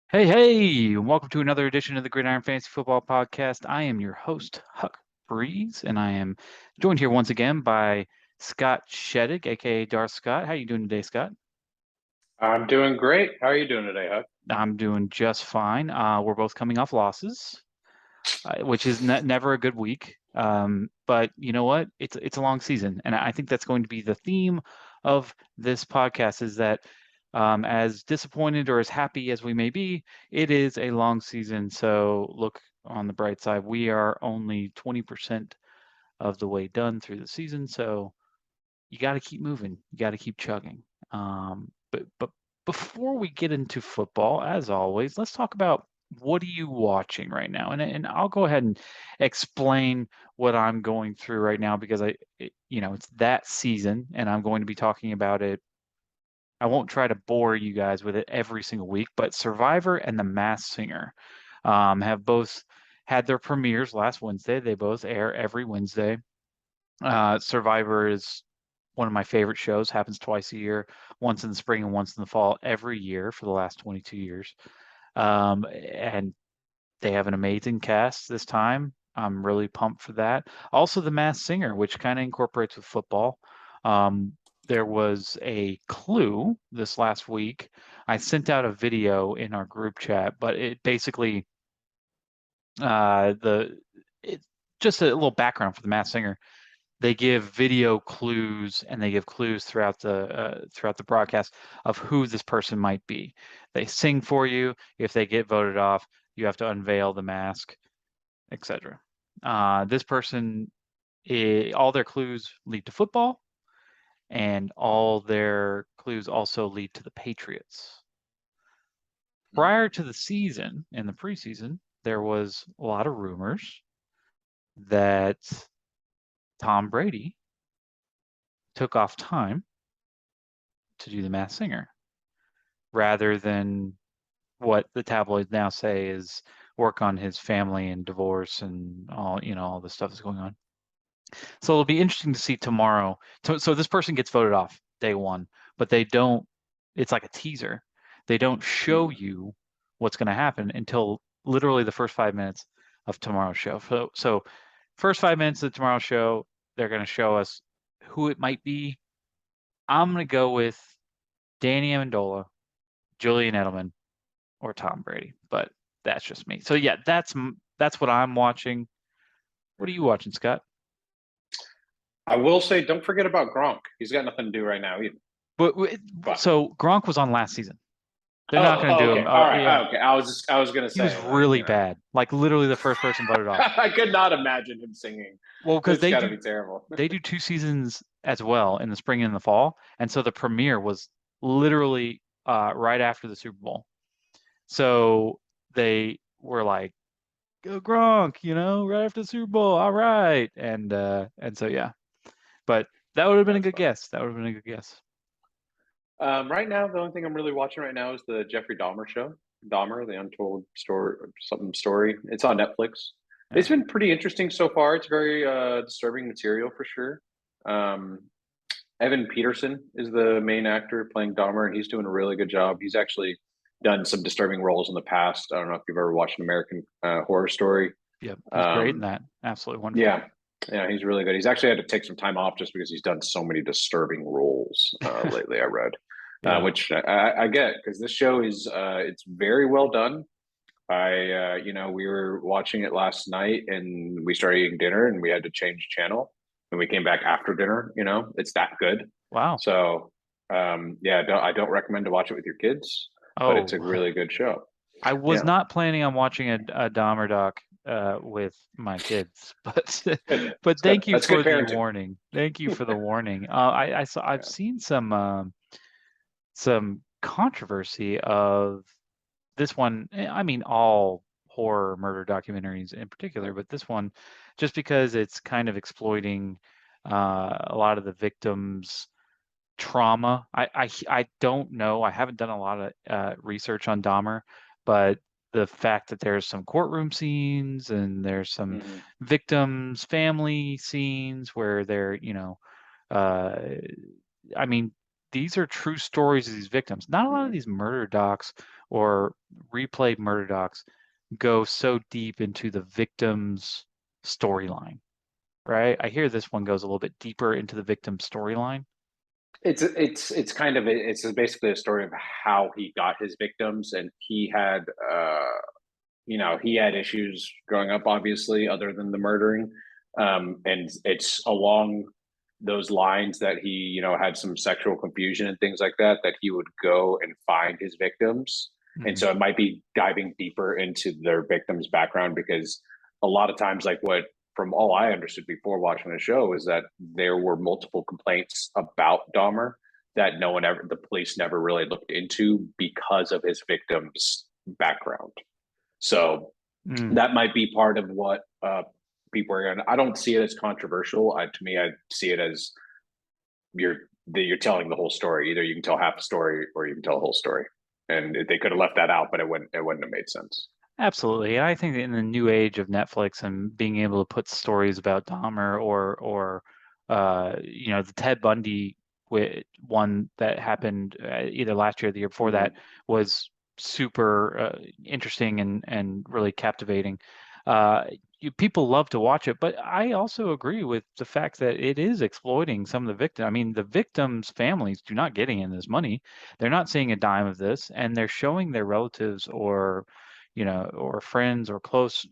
Hey, and welcome to another edition of the Gridiron Fantasy Football Podcast. I am your host, Huck Breeze, and I am joined here once again by Scott Sheddick, aka Darth Scott. How you doing today, Scott? I'm doing great. How are you doing today, Huck? I'm doing just fine. We're both coming off losses, which is never a good week. But you know what? It's a long season, and I think that's going to be the theme of this podcast. Is that as disappointed or as happy as we may be, it is a long season. So look on the bright side. We are only 20% of the way done through the season. So you got to keep moving. You got to keep chugging. But before we get into football, as always, let's talk about what are you watching right now, and I'll go ahead and explain what I'm going through right now because it's that season, and I'm going to be talking about it. I won't try to bore you guys with it every single week, but Survivor and The Masked Singer have both had their premieres last Wednesday. They both air every Wednesday. Survivor is one of my favorite shows, happens twice a year, once in the spring and once in the fall, every year for the last 22 years. And they have an amazing cast this time. I'm really pumped for that. Also, The Masked Singer, which kind of incorporates with football. Um, there was a clue this last week. I sent out a video in our group chat, but it basically the it's just a little background for The Masked Singer. They give video clues and they give clues throughout the broadcast of who this person might be. They sing for you. If they get voted off, you have to unveil the mask, etc. This person, all their clues lead to football, and all their clues also lead to the Patriots. Prior to the season, in the preseason, there was a lot of rumors that Tom Brady took off time to do the Masked Singer rather than what the tabloids now say is work on his family and divorce and all the stuff that's going on. So it'll be interesting to see tomorrow. So this person gets voted off day one, but they don't, it's like a teaser. They don't show Mhm. you what's going to happen until literally the first 5 minutes of tomorrow's show. So first 5 minutes of tomorrow's show, they're going to show us who it might be. I'm going to go with Danny Amendola, Julian Edelman, or Tom Brady, but that's just me. So yeah, that's what I'm watching. What are you watching, Scott? I will say, don't forget about Gronk. He's got nothing to do right now either. But But so Gronk was on last season. They're not going to do okay, him. all right, Yeah, okay. I was gonna he was say, like, really bad. Like literally the first person voted off. I could not imagine him singing. Well, because It's they got to do be terrible. they do two seasons as well in the spring and the fall, and so the premiere was literally right after the Super Bowl. So they were like, "Go Gronk," right after the Super Bowl. All right, and so yeah. But that would have been a That's good funny. guess. That would have been a good guess. Right now, the only thing I'm really watching right now is the Jeffrey Dahmer show. Dahmer, the Untold Story, something story. It's on Netflix. Yeah. It's been pretty interesting so far. It's very disturbing material for sure. Um, Evan Peterson is the main actor playing Dahmer, and he's doing a really good job. He's actually done some disturbing roles in the past. I don't know if you've ever watched an American Horror Story. Yep. He's great in Um, that. Absolutely wonderful. yeah, yeah, he's really good. He's actually had to take some time off just because he's done so many disturbing roles lately. I read, Yeah. which I get because this show is it's very well done. We were watching it last night and we started eating dinner and we had to change channel and we came back after dinner. It's that good. Wow. So, yeah, I don't recommend to watch it with your kids, but it's a Oh, really good show. I was Yeah, not planning on watching a Dahmer doc with my kids, but good. but It's good. thank you That's good for the parenting. warning. Thank you for the warning. I've Yeah. seen some controversy of this one. I mean, all horror murder documentaries in particular, but this one, just because it's kind of exploiting a lot of the victims' trauma. I don't know. I haven't done a lot of research on Dahmer, but the fact that there's some courtroom scenes and there's some Hmm. victims' family scenes where they're, uh, I mean, these are true stories of these victims. Not a lot of these murder docs or replayed murder docs go so deep into the victim's storyline, right? I hear this one goes a little bit deeper into the victim's storyline. It's basically a story of how he got his victims, and he had he had issues growing up, obviously, other than the murdering. And it's along those lines that he, had some sexual confusion and things like that, that he would go and find his victims. And so it might be diving deeper into their victims' background, because a lot of times, like what, from all I understood before watching the show, is that there were multiple complaints about Dahmer that the police never really looked into because of his victims' background. So that might be part of what people are going. I don't see it as controversial. To me, I see it as you're telling the whole story. Either you can tell half the story or you can tell the whole story. And they could have left that out, but it wouldn't have made sense. Absolutely. I think that in the new age of Netflix and being able to put stories about Dahmer or the Ted Bundy one that happened either last year or the year before that was super interesting and really captivating. People love to watch it, but I also agree with the fact that it is exploiting some of the victims. I mean, the victims' families do not get any of this money. They're not seeing a dime of this, and they're showing their relatives or friends or close,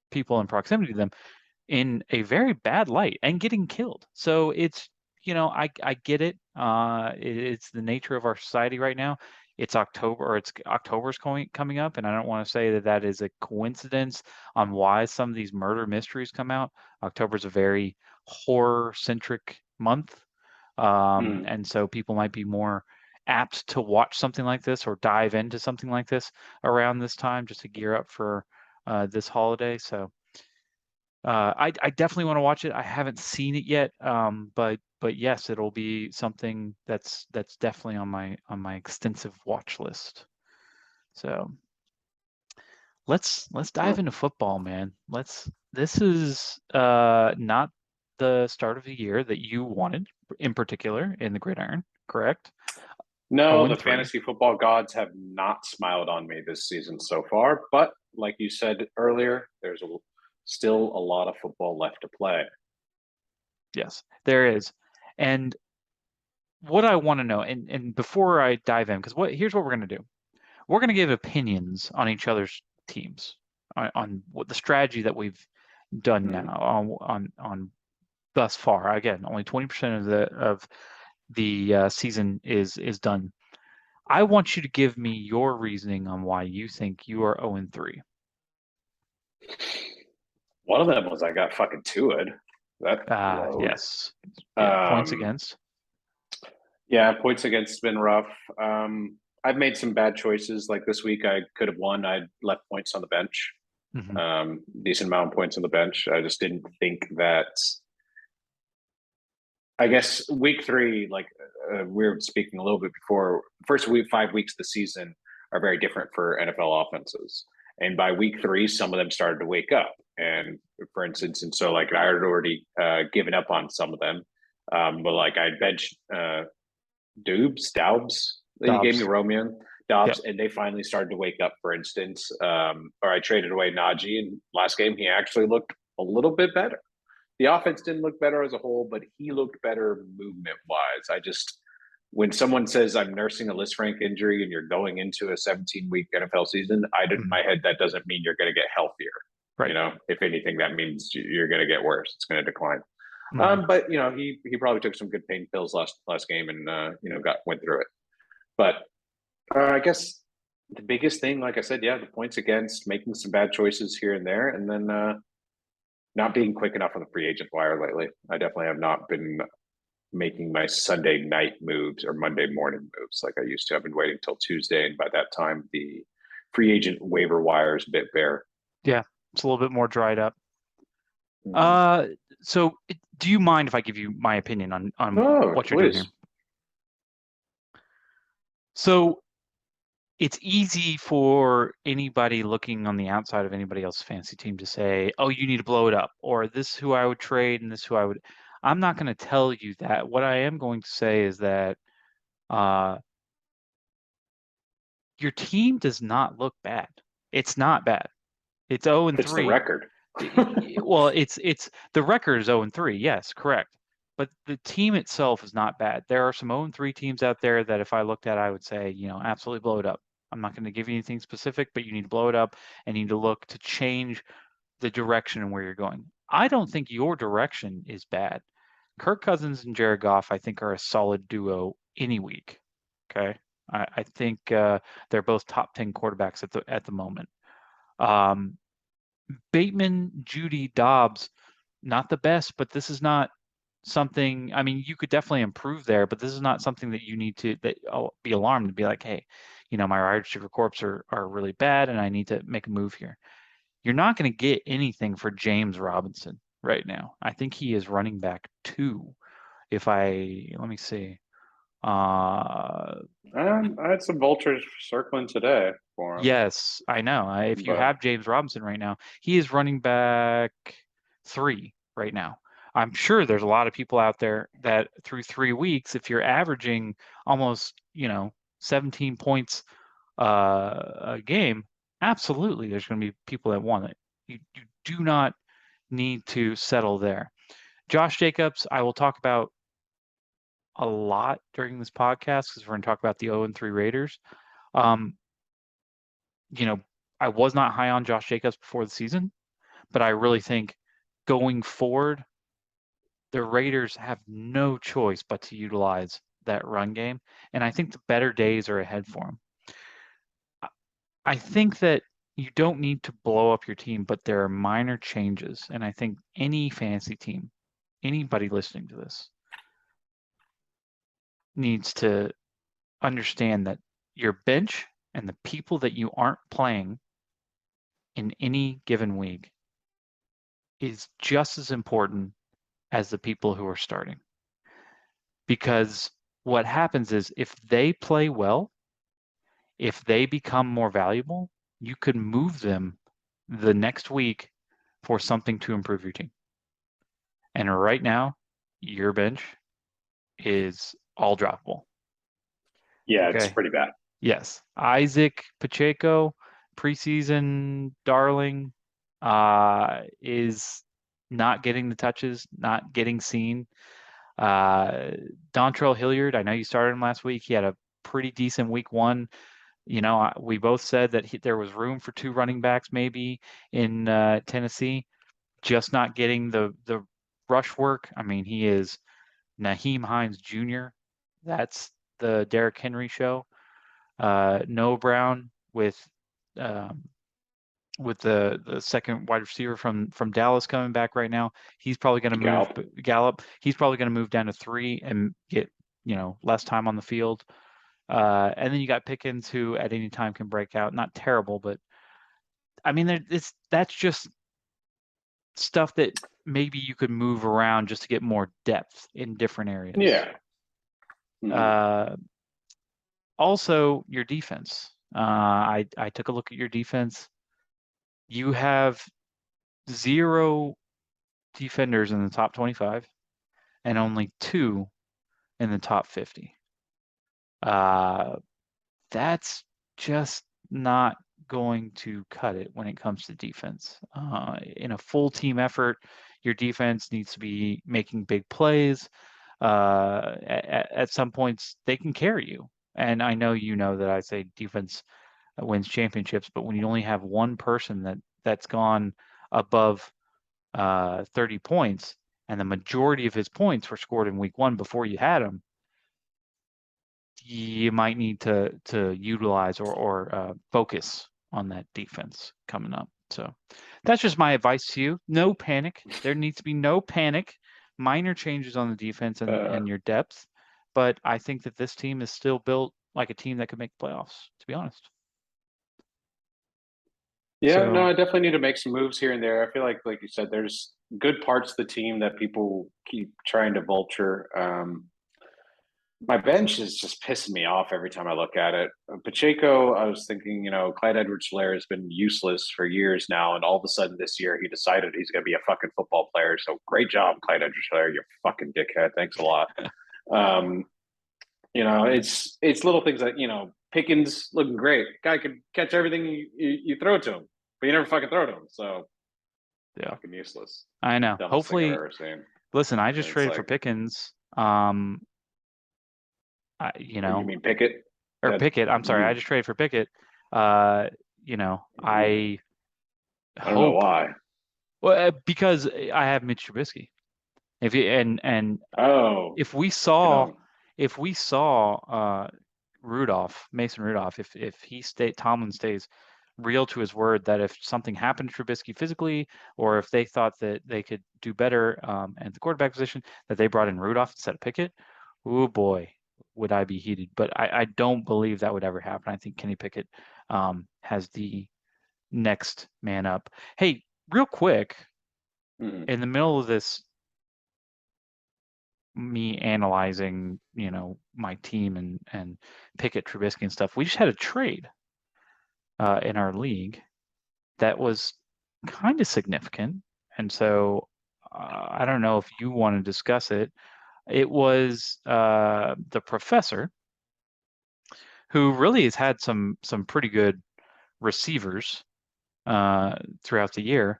people in proximity to them in a very bad light and getting killed. So it's, I get it. It's the nature of our society right now. It's October, or October's coming up, and I don't want to say that that is a coincidence on why some of these murder mysteries come out. October's a very horror-centric month, and so people might be more apt to watch something like this or dive into something like this around this time just to gear up for this holiday. So I definitely want to watch it. I haven't seen it yet, but yes, it'll be something that's definitely on my extensive watch list. So let's dive into football, man. This is not the start of the year that you wanted in particular in the Gridiron, correct? No, the 0-3. fantasy football gods have not smiled on me this season so far. But like you said earlier, there's still a lot of football left to play. Yes, there is. And what I want to know, and before I dive in, because here's what we're going to do. We're going to give opinions on each other's teams, on what the strategy that we've done now on thus far. Again, only 20% of the season is done. I want you to give me your reasoning on why you think you are 0-3. One of them was I got fucking Tua'd. Yes. Yeah, points against. Yeah, points against has been rough. I've made some bad choices. Like this week, I could have won. I left points on the bench. Decent amount of points on the bench. I just didn't think that. I guess week 3, like we were speaking a little bit before, first 5 weeks of the season are very different for NFL offenses. And by week 3, some of them started to wake up. And for instance, I had already given up on some of them. But like I benched Doubs. You gave me Romeo Dobbs, and they finally started to wake up, for instance. Or I traded away Najee, and last game he actually looked a little bit better. The offense didn't look better as a whole, but he looked better movement-wise. When someone says I'm nursing a Lisfranc injury and you're going into a 17-week NFL season, in my head, that doesn't mean you're going to get healthier. Right. If anything, that means you're going to get worse. It's going to decline. But he probably took some good pain pills last game and went through it. But I guess the biggest thing, like I said, the points against, making some bad choices here and there, and then not being quick enough on the free agent wire lately. I definitely have not been making my Sunday night moves or Monday morning moves like I used to. I've been waiting till Tuesday, and by that time, the free agent waiver wire is a bit bare. Yeah, it's a little bit more dried up. So do you mind if I give you my opinion on what you're doing here? So it's easy for anybody looking on the outside of anybody else's fantasy team to say, oh, you need to blow it up, or this is who I would trade and this is who I would. I'm not going to tell you that. What I am going to say is that Uh, your team does not look bad. It's not bad. It's 0 and It's the 3. record. Well, it's the record is 0 and 3. Yes, correct. But the team itself is not bad. There are some 0 and 3 teams out there that if I looked at, I would say, absolutely blow it up. I'm not going to give you anything specific, but you need to blow it up and you need to look to change the direction and where you're going. I don't think your direction is bad. Kirk Cousins and Jared Goff, I think, are a solid duo any week. Okay, I think they're both top 10 quarterbacks at the moment. Bateman, Judy, Dobbs, not the best, but this is not something. I mean, you could definitely improve there, but this is not something that you need to be alarmed and be like, hey, my wide receiver corps are really bad, and I need to make a move here. You're not going to get anything for James Robinson right now. I think he is running back 2. Let me see. I had some vultures circling today for him. Yes, I know. If you But have James Robinson right now, he is running back 3 right now. I'm sure there's a lot of people out there that through 3 weeks, if you're averaging almost, 17 points a game, absolutely there's going to be people that want it. You do not need to settle there. Josh Jacobs, I will talk about a lot during this podcast because we're going to talk about the 0 and 3 Raiders. I was not high on Josh Jacobs before the season, but I really think going forward, the Raiders have no choice but to utilize that run game. And I think the better days are ahead for him. I think that you don't need to blow up your team, but there are minor changes. And I think any fantasy team, anybody listening to this, needs to understand that your bench and the people that you aren't playing in any given week is just as important as the people who are starting. Because what happens is if they play well, if they become more valuable, you could move them the next week for something to improve your team. And right now, your bench is all droppable. yeah, Okay. it's pretty bad. Yes. Isaac Pacheco, preseason darling, is not getting the touches, not getting seen. Dontrell Hilliard, I know you started him last week. He had a pretty decent week 1. We both said that there was room for 2 running backs maybe in Tennessee, just not getting the rush work. I mean, he is Naheem Hines Jr. That's the Derrick Henry show. Noah Brown with the second wide receiver from Dallas coming back right now. He's probably going to move Gallup. He's probably going to move down to 3 and get less time on the field. And then you got Pickens, who at any time can break out. Not terrible, but I mean, that's just stuff that maybe you could move around just to get more depth in different areas. Yeah. Mm-hmm. Also, your defense. I took a look at your defense. You have 0 defenders in the top 25 and only 2 in the top 50. That's just not going to cut it when it comes to defense. In a full team effort, your defense needs to be making big plays. At some points, they can carry you. And I know that I say defense wins championships, but when you only have one person that's gone above 30 points, and the majority of his points were scored in week 1 before you had him, you might need to utilize or focus on that defense coming up. So that's just my advice to you. No panic. There needs to be no panic. Minor changes on the defense and your depth. But I think that this team is still built like a team that could make playoffs, to be honest. Yeah, no, I definitely need to make some moves here and there. I feel like you said, there's good parts of the team that people keep trying to vulture. My bench is just pissing me off every time I look at it. Pacheco, I was thinking, Clyde Edwards-Helaire has been useless for years now, and all of a sudden this year he decided he's going to be a fucking football player. So great job, Clyde Edwards-Helaire, you fucking dickhead. Thanks a lot. It's little things like Pickens looking great. Guy could catch everything you throw to him, but you never fucking throw to him. So Yeah, fucking useless. I know. Dumbest thing I've Hopefully, ever seen. listen, I just And it's traded for like, Pickens. what you mean Pickett? Or That Pickett. I'm sorry, I you just traded for Pickett. Uh, I I don't know hope, why. well, because I have Mitch Trubisky. If you and Oh, if we you saw know, if we saw Mason Rudolph, if Tomlin stays real to his word that if something happened to Trubisky physically, or if they thought that they could do better at the quarterback position, that they brought in Rudolph instead of Pickett, oh boy, would I be heated. But I don't believe that would ever happen. I think Kenny Pickett has the next man up. Hey, real quick, hmm. in the middle of this me analyzing, my team and Pickett, Trubisky and stuff, we just had a trade in our league that was kind of significant. And so I don't know if you want to discuss it. It was the professor who really has had some pretty good receivers throughout the year.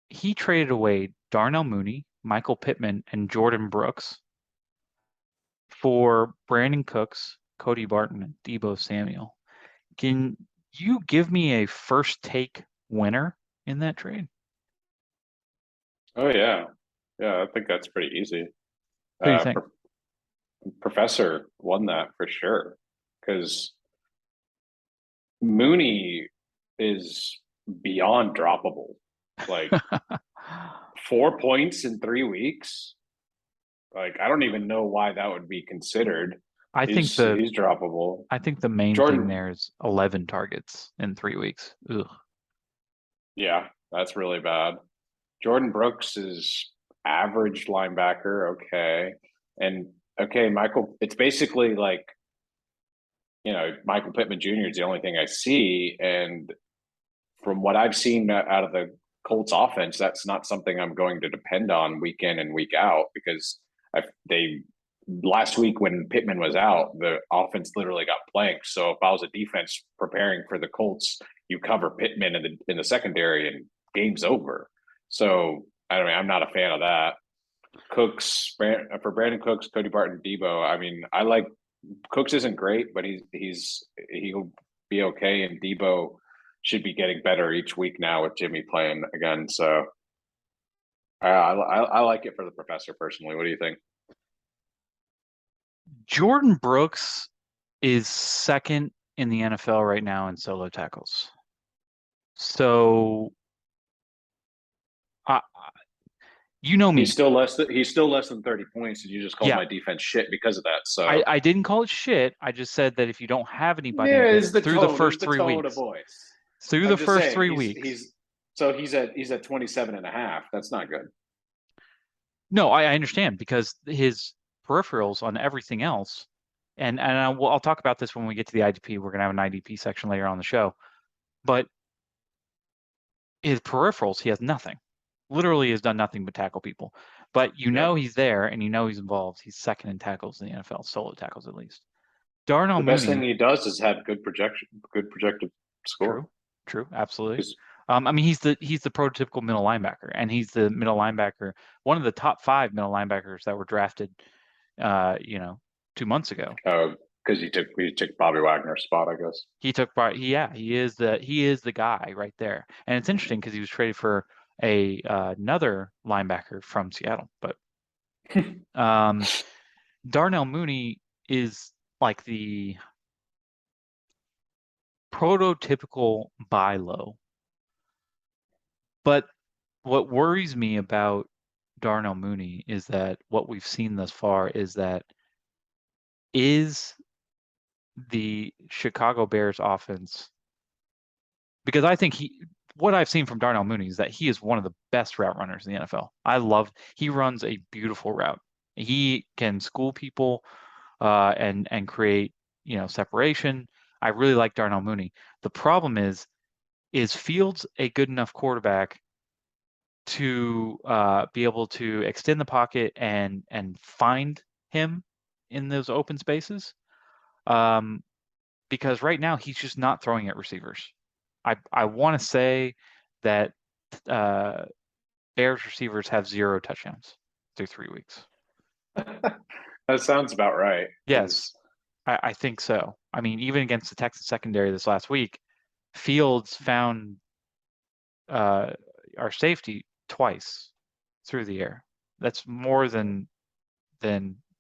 He traded away Darnell Mooney, Michael Pittman, and Jordan Brooks for Brandon Cooks, Cody Barton, and Deebo Samuel. Can you give me a first take winner in that trade? Oh yeah, yeah. I think that's pretty easy. Who do you Uh, think? Pro- Professor won that for sure because Mooney is beyond droppable. Like 4 points in 3 weeks. Like I don't even know why that would be considered. I think the He's droppable. I think the main thing Jordan, there is 11 targets in 3 weeks. Ugh. yeah, that's really bad. Jordan Brooks is average linebacker, okay. And okay, Michael, it's basically like, Michael Pittman Jr. is the only thing I see. And from what I've seen out of the Colts offense, that's not something I'm going to depend on week in and week out because they last week when Pittman was out, the offense literally got blanked. So if I was a defense preparing for the Colts, you cover Pittman in the secondary and game's over. So I don't mean I'm not a fan of that. For Brandon Cooks, Cody Barton, Debo. I mean, I like Cooks isn't great, but he'll be okay, and Debo should be getting better each week now with Jimmy playing again. So I like it for the professor personally. What do you think? Jordan Brooks is second in the NFL right now in solo tackles. So, uh, you know me. He's still less than 30 points, and you just called Yeah, my defense shit because of that. I, So I didn't call it shit. I just said that if you don't have anybody yeah, is the through the tone is first the three tone of weeks, voice. through the I'm just first saying 3 weeks. he's at 27 and a half. That's not good. No, I understand because his peripherals on everything else, and I'll talk about this when we get to the IDP. We're gonna have an IDP section later on the show, but his peripherals, he has nothing. Literally has done nothing but tackle people. But Yep. he's there and he's involved. He's second in tackles in the NFL, solo tackles at least. Darnell The best thing Mooney, he does is have good projected score. true, true, absolutely. Because I mean, he's the prototypical middle linebacker, and he's the middle linebacker, one of the top 5 middle linebackers that were drafted, uh, you know, 2 months ago. he took Bobby Wagner's spot, I guess. He is the guy right there. And it's interesting because he was traded for another linebacker from Seattle. But um, Darnell Mooney is like the prototypical buy low. But what worries me about Darnell Mooney is that what we've seen thus far is the Chicago Bears offense, because I think what I've seen from Darnell Mooney is that he is one of the best route runners in the NFL. He runs a beautiful route. He can school people and create, separation. I really like Darnell Mooney. The problem is Fields a good enough quarterback to be able to extend the pocket and find him in those open spaces. Because right now he's just not throwing at receivers. I want to say that Bears receivers have 0 touchdowns through 3 weeks. That sounds about right. Yes, I think so. I mean, even against the Texas secondary this last week, Fields found our safety twice through the air. That's more than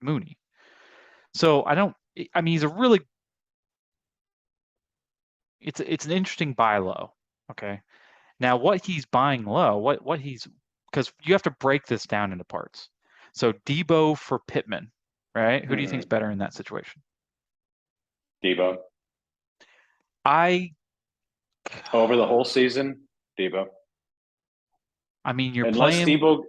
Mooney. So I mean, he's a really it's an interesting buy low. Okay. Now what he's buying low, what he's because you have to break this down into parts. So Debo for Pittman, right? Who do you think's better in that situation? Debo. I Over the whole season, Debo. I mean, you're Unless playing Debo,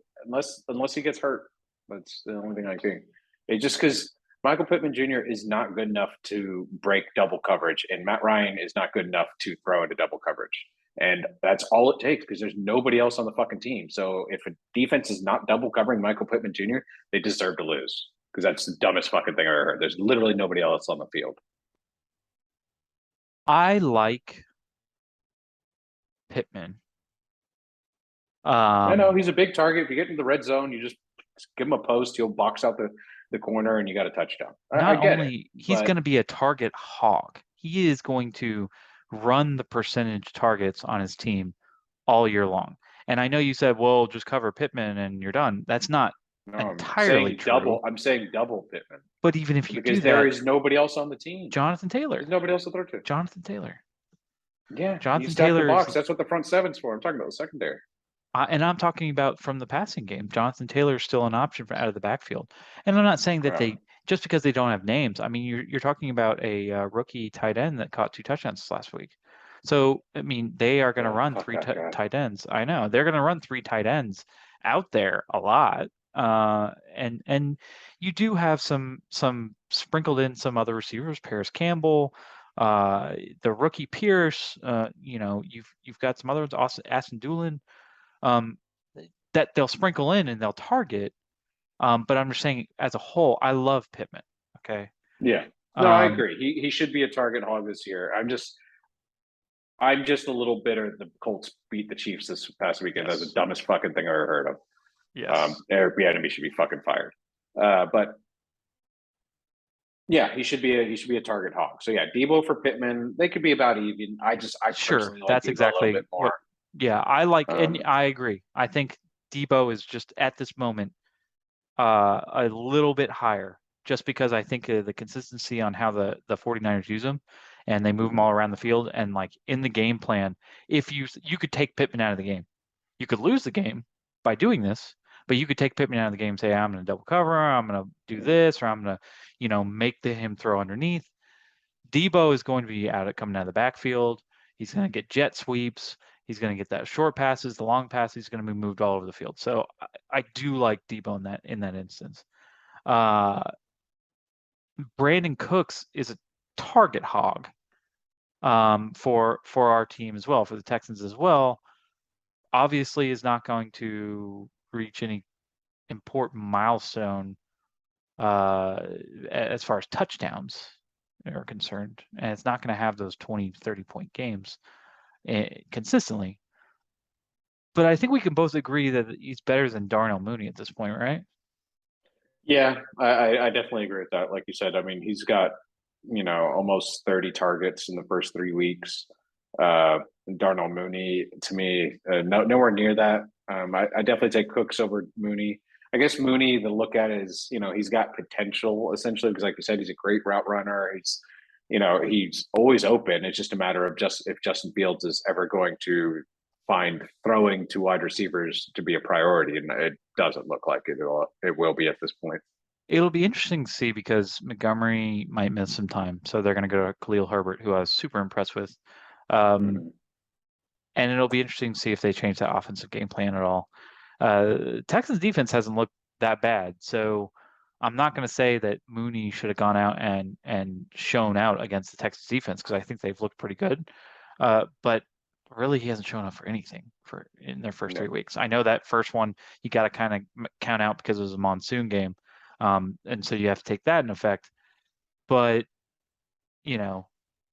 unless he gets hurt, that's the only thing I think. It's just because Michael Pittman Jr. is not good enough to break double coverage, and Matt Ryan is not good enough to throw into double coverage. And that's all it takes because there's nobody else on the fucking team. So if a defense is not double covering Michael Pittman Jr., they deserve to lose because that's the dumbest fucking thing I've ever heard. There's literally nobody else on the field. I like Pittman. I know he's a big target. If you get into the red zone, you just give him a post. He'll box out the corner, and you got a touchdown. I get it. He's going to be a target hog. He is going to run the percentage targets on his team all year long. And I know you said, well, just cover Pittman and you're done. That's not entirely true. I'm saying double Pittman. But even if you do that, because there is nobody else on the team. Jonathan Taylor. There's nobody else to throw to. Jonathan Taylor. Yeah, Jonathan Taylor. The box. That's what the front seven's for. I'm talking about the secondary. And I'm talking about from the passing game. Jonathan Taylor is still an option for out of the backfield. And I'm not saying that just because they don't have names. I mean, you're talking about a rookie tight end that caught 2 touchdowns last week. So, I mean, they are going to run 3 tight ends. I know. They're going to run 3 tight ends out there a lot. And you do have some sprinkled in some other receivers, Paris Campbell, the rookie Pierce, you've got some other ones, Aston Doolin. That they'll sprinkle in and they'll target. But I'm just saying, as a whole, I love Pittman. Okay. Yeah. No, I agree. He should be a target hog this year. I'm just a little bitter the Colts beat the Chiefs this past weekend. Yes. That's the dumbest fucking thing I ever heard of. Yes. Eric Bieniemy should be fucking fired. But yeah, he should be a target hog. So yeah, Debo for Pittman, they could be about even. I sure, that's Debo exactly a little bit more. Yeah, I like, and I agree. I think Debo is just at this moment a little bit higher, just because I think the consistency on how the 49ers use him, and they move him all around the field, and like in the game plan, if you could take Pittman out of the game, you could lose the game by doing this, but you could take Pittman out of the game and say, I'm going to double cover, I'm going to do this, or I'm going to, make him throw underneath. Debo is going to be coming out of the backfield. He's going to get jet sweeps. He's going to get that short passes, the long passes. He's going to be moved all over the field. So I do like Debo in that instance. Brandon Cooks is a target hog for our team as well, for the Texans as well. Obviously, is not going to reach any important milestone as far as touchdowns are concerned, and it's not going to have those 20, 30-point games consistently. But I think we can both agree that he's better than Darnell Mooney at this point, right? Yeah, I definitely agree with that. Like you said, I mean, he's got, almost 30 targets in the first 3 weeks. Darnell Mooney, to me, nowhere near that. I definitely take Cooks over Mooney. I guess Mooney, the look at it is, he's got potential essentially because, like you said, he's a great route runner. He's always open. It's just a matter of if Justin Fields is ever going to find throwing to wide receivers to be a priority, and it doesn't look like it will be at this point. It'll be interesting to see because Montgomery might miss some time, so they're going to go to Khalil Herbert, who I was super impressed with. And it'll be interesting to see if they change that offensive game plan at all. Texans defense hasn't looked that bad, so I'm not going to say that Mooney should have gone out and shown out against the Texans defense because I think they've looked pretty good. But really, he hasn't shown up for anything in their first 3 weeks. I know that first one you got to kind of count out because it was a monsoon game. And so you have to take that in effect. But,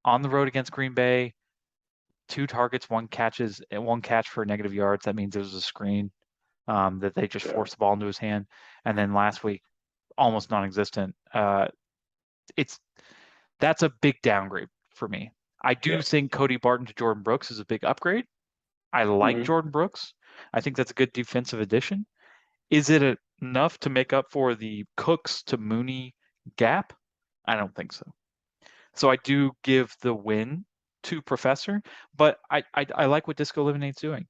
on the road against Green Bay, 2 targets, 1 catch for negative yards. That means it was a screen that they just forced the ball into his hand. And then last week, almost non-existent. That's a big downgrade for me. I do think Cody Barton to Jordan Brooks is a big upgrade. I like Jordan Brooks. I think that's a good defensive addition. Is it enough to make up for the Cooks to Mooney gap? I don't think so. So I do give the win to Professor, but I like what Disco Eliminate's doing.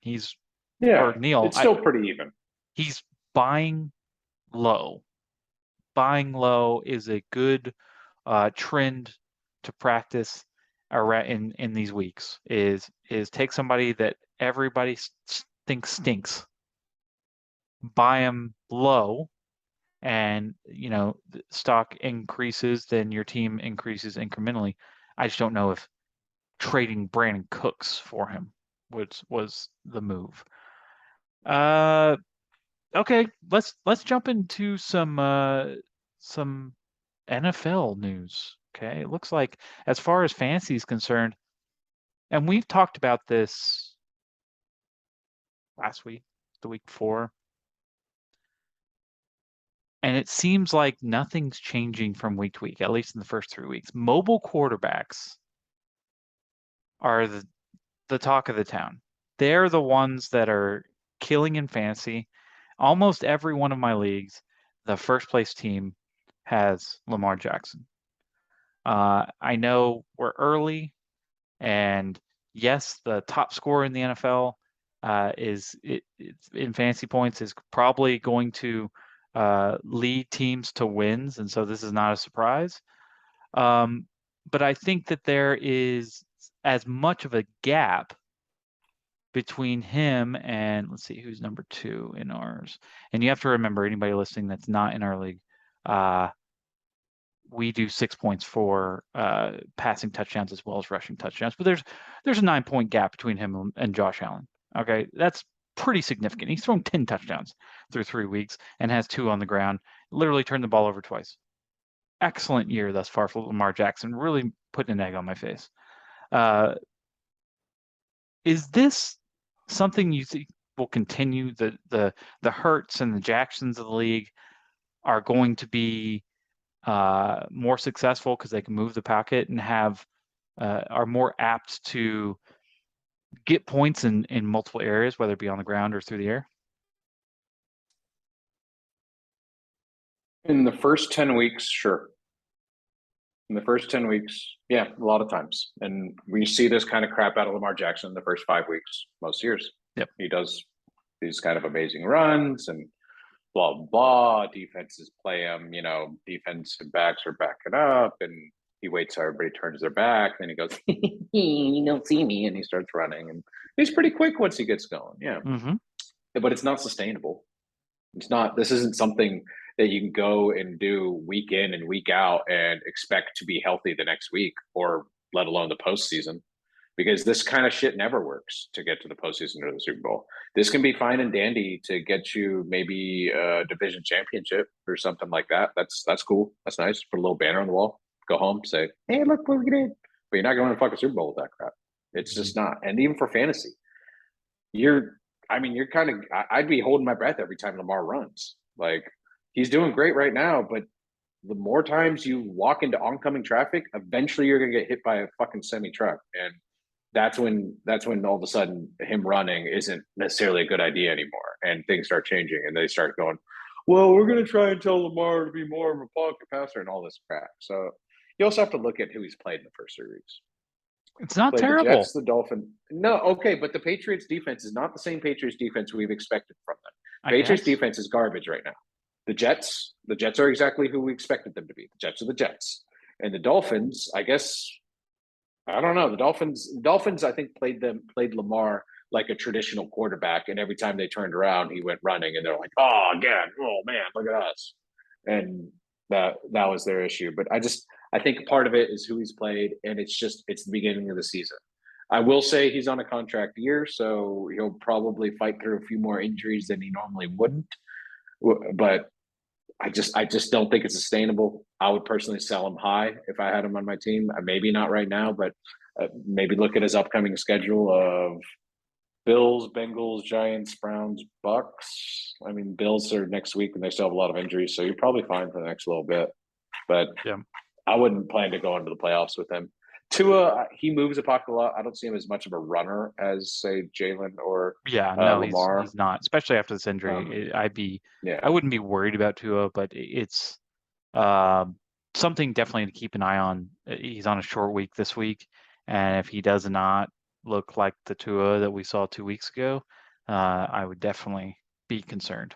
Or Neil. It's still pretty even. He's buying low. Buying low is a good trend to practice in these weeks. Is take somebody that everybody thinks stinks, buy them low, and the stock increases, then your team increases incrementally. I just don't know if trading Brandon Cooks for him was the move. Okay, let's jump into some NFL news. Okay, it looks like as far as fantasy is concerned, and we've talked about this last week, the week before, and it seems like nothing's changing from week to week, at least in the first 3 weeks. Mobile quarterbacks are the talk of the town. They're the ones that are killing in fantasy. Almost every one of my leagues, the first place team has Lamar Jackson. I know we're early, and yes, the top scorer in the NFL in fantasy points is probably going to lead teams to wins, and so this is not a surprise. But I think that there is as much of a gap between him and, let's see, who's number 2 in ours. And you have to remember, anybody listening that's not in our league, we do 6 points for passing touchdowns as well as rushing touchdowns. But there's a 9-point gap between him and Josh Allen. Okay, that's pretty significant. He's thrown 10 touchdowns through 3 weeks and has 2 on the ground. Literally turned the ball over twice. Excellent year thus far for Lamar Jackson. Really putting an egg on my face. Is this something you think will continue? The Hurts and the Jacksons of the league are going to be more successful because they can move the pocket and are more apt to get points in multiple areas, whether it be on the ground or through the air? In the first 10 weeks, sure. In the first 10 weeks, yeah, a lot of times. And we see this kind of crap out of Lamar Jackson in the first 5 weeks, most years. Yep. He does these kind of amazing runs and blah, blah. Defenses play him, defensive backs are backing up, and he waits till everybody turns their back. Then he goes, you don't see me. And he starts running. And he's pretty quick once he gets going. Yeah. Mm-hmm. But it's not sustainable. This isn't something that you can go and do week in and week out and expect to be healthy the next week, or let alone the postseason, because this kind of shit never works to get to the postseason or the Super Bowl. This can be fine and dandy to get you maybe a division championship or something like that. That's cool. That's nice. Put a little banner on the wall. Go home, say, hey, look what we did. But you're not going to fuck a Super Bowl with that crap. It's just not. And even for fantasy, I'd be holding my breath every time Lamar runs. Like, he's doing great right now, but the more times you walk into oncoming traffic, eventually you're going to get hit by a fucking semi truck. And that's when all of a sudden him running isn't necessarily a good idea anymore. And things start changing, and they start going, well, we're going to try and tell Lamar to be more of a pocket passer and all this crap. So you also have to look at who he's played in the first 3 weeks. It's not terrible. The Jets, the Dolphins. No, okay, but the Patriots defense is not the same Patriots defense we've expected from them. Patriots defense is garbage right now. The Jets are exactly who we expected them to be. The Jets are the Jets. And the Dolphins, I guess, I don't know. The Dolphins, I think, played Lamar like a traditional quarterback, and every time they turned around, he went running, and they're like, oh, again, oh man, look at us. And that was their issue. But I think part of it is who he's played, and it's the beginning of the season. I will say he's on a contract year, so he'll probably fight through a few more injuries than he normally wouldn't. But I just don't think it's sustainable. I would personally sell him high if I had him on my team. Maybe not right now, but maybe look at his upcoming schedule of Bills, Bengals, Giants, Browns, Bucks. I mean, Bills are next week and they still have a lot of injuries, so you're probably fine for the next little bit. But Yeah. I wouldn't plan to go into the playoffs with him. Tua, he moves the pocket a lot. I don't see him as much of a runner as, say, Jalen or Yeah, no, Lamar. he's not, especially after this Um, injury. I yeah, wouldn't be worried about Tua, but it's um something definitely to keep an eye on. He's on a short week this week, and if he does not look like the Tua that we saw 2 weeks ago, I would definitely be concerned.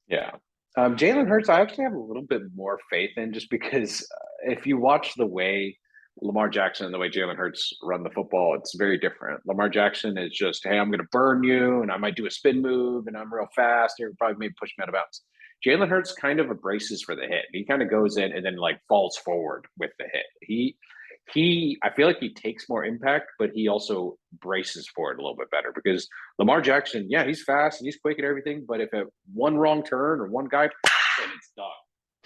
yeah. Jalen Hurts, I actually have a little bit more faith in just because if you watch the way Lamar Jackson and the way Jalen Hurts run the football, it's very different. Lamar Jackson is just, hey, I'm going to burn you, and I might do a spin move, and I'm real fast. You're probably maybe push me out of bounds. Jalen Hurts kind of braces for the hit. He kind of goes in and then like falls forward with the hit. I feel like he takes more impact, but he also braces for it a little bit better because Lamar Jackson, yeah, he's fast and he's quick and everything, but if one wrong turn or one guy, and it's done.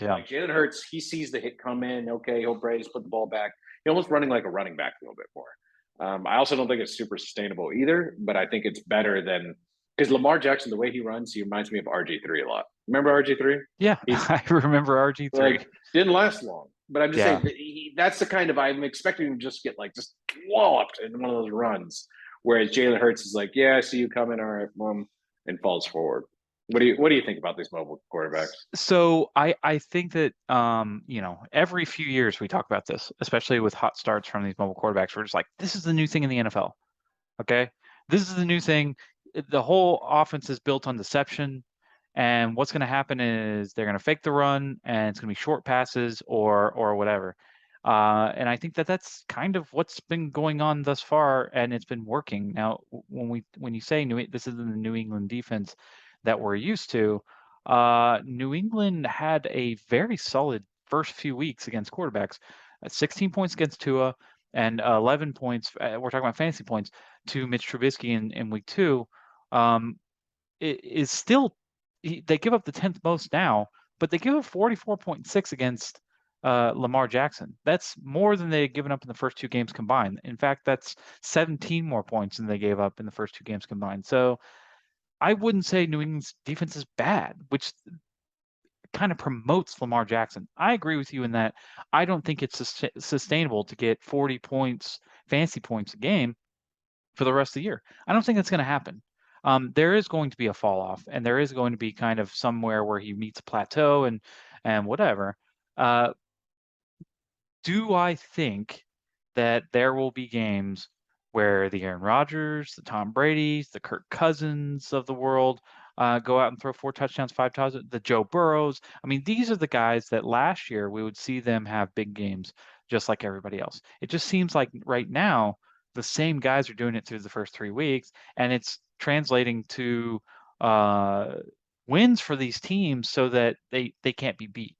Yeah. Like Jalen Hurts, he sees the hit come in. Okay, he'll brace, put the ball back. He's almost running like a running back a little bit more. I also don't think it's super sustainable either, but I think it's better than because Lamar Jackson, the way he runs, he reminds me of RG3 a lot. Remember RG3? Yeah, He's I remember RG3. like didn't last long, but I'm just Yeah. saying that's the kind of I'm expecting him to just get like just walloped in one of those runs. Whereas Jalen Hurts is like, yeah, I see you coming, all right, mom, and falls forward. What do you think about these mobile quarterbacks? So I think that every few years we talk about this, especially with hot starts from these mobile quarterbacks. We're just like, this is the new thing in the NFL. Okay, this is the new thing. The whole offense is built on deception, and what's going to happen is they're going to fake the run, and it's going to be short passes or whatever. And I think that that's kind of what's been going on thus far, and it's been working. Now, when you say this isn't the New England defense that we're used to, New England had a very solid first few weeks against quarterbacks, 16 points against Tua and 11 points. We're talking about fantasy points to Mitch Trubisky in week 2. It is still they give up the 10th most now, but they give up 44.6 against Lamar Jackson. That's more than they had given up in the first 2 games combined. In fact, that's 17 more points than they gave up in the first 2 games combined. So I wouldn't say New England's defense is bad, which kind of promotes Lamar Jackson. I agree with you in that I don't think it's sustainable to get 40 points, fantasy points a game for the rest of the year. I don't think that's going to happen. There is going to be a fall off, and there is going to be kind of somewhere where he meets a plateau and whatever. Do I think that there will be games where the Aaron Rodgers, the Tom Brady's, the Kirk Cousins of the world go out and throw 4 touchdowns, 5 touchdowns, the Joe Burrows? I mean, these are the guys that last year we would see them have big games just like everybody else. It just seems like right now the same guys are doing it through the first 3 weeks, and it's translating to wins for these teams so that they can't be beat.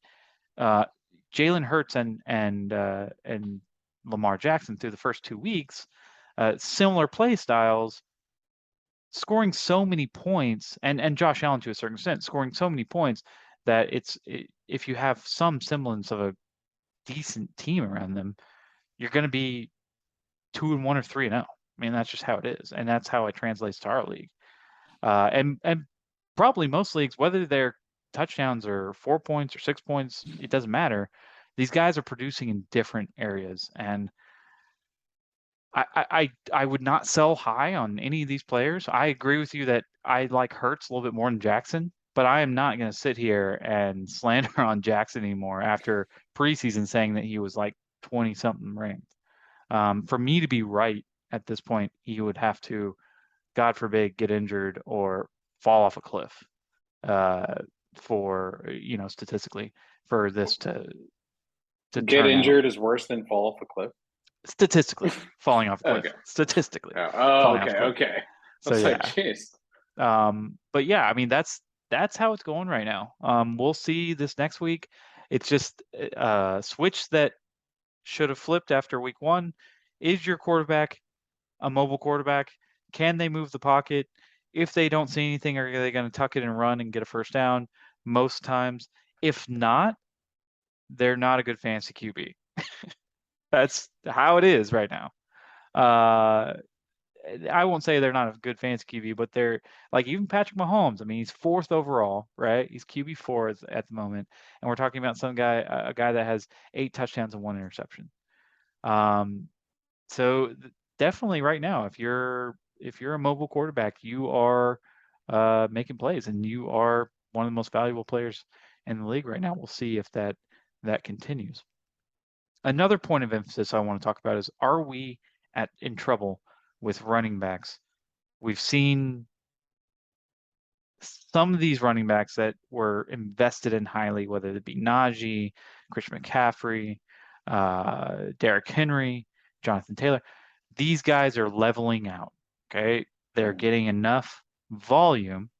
Jalen Hurts and Lamar Jackson through the first 2 weeks, similar play styles, scoring so many points, and Josh Allen to a certain extent, scoring so many points that if you have some semblance of a decent team around them, you're going to be 2-1 or 3-0. I mean, that's just how it is, and that's how it translates to our league. And probably most leagues, whether they're touchdowns or 4 points or 6 points, it doesn't matter. These guys are producing in different areas, and I would not sell high on any of these players. I agree with you that I like Hurts a little bit more than Jackson, but I am not going to sit here and slander on Jackson anymore after preseason saying that he was like 20 something ranked. For me to be right at this point, he would have to, God forbid, get injured or fall off a cliff for statistically for this to Get turn out. injured is worse than fall off a cliff. Statistically, falling off a cliff. Okay. Statistically, Oh, falling off a okay, cliff. okay. So I was yeah. like, jeez. But yeah, I mean that's how it's going right now. We'll see this next week. It's just a switch that should have flipped after week 1. Is your quarterback a mobile quarterback? Can they move the pocket? If they don't see anything, are they going to tuck it and run and get a first down? Most times. If not, they're not a good fantasy QB. That's how it is right now. I won't say they're not a good fantasy QB, but they're like even Patrick Mahomes. I mean, he's 4th overall, right? He's QB4 at the moment, and we're talking about a guy that has 8 touchdowns and 1 interception. So definitely right now, if you're a mobile quarterback, you are making plays, and you are one of the most valuable players in the league right now. We'll see if that continues. Another point of emphasis I want to talk about is, are we in trouble with running backs? We've seen some of these running backs that were invested in highly, whether it be Najee, Christian McCaffrey, Derrick Henry, Jonathan Taylor. These guys are leveling out. Okay, they're getting enough volume.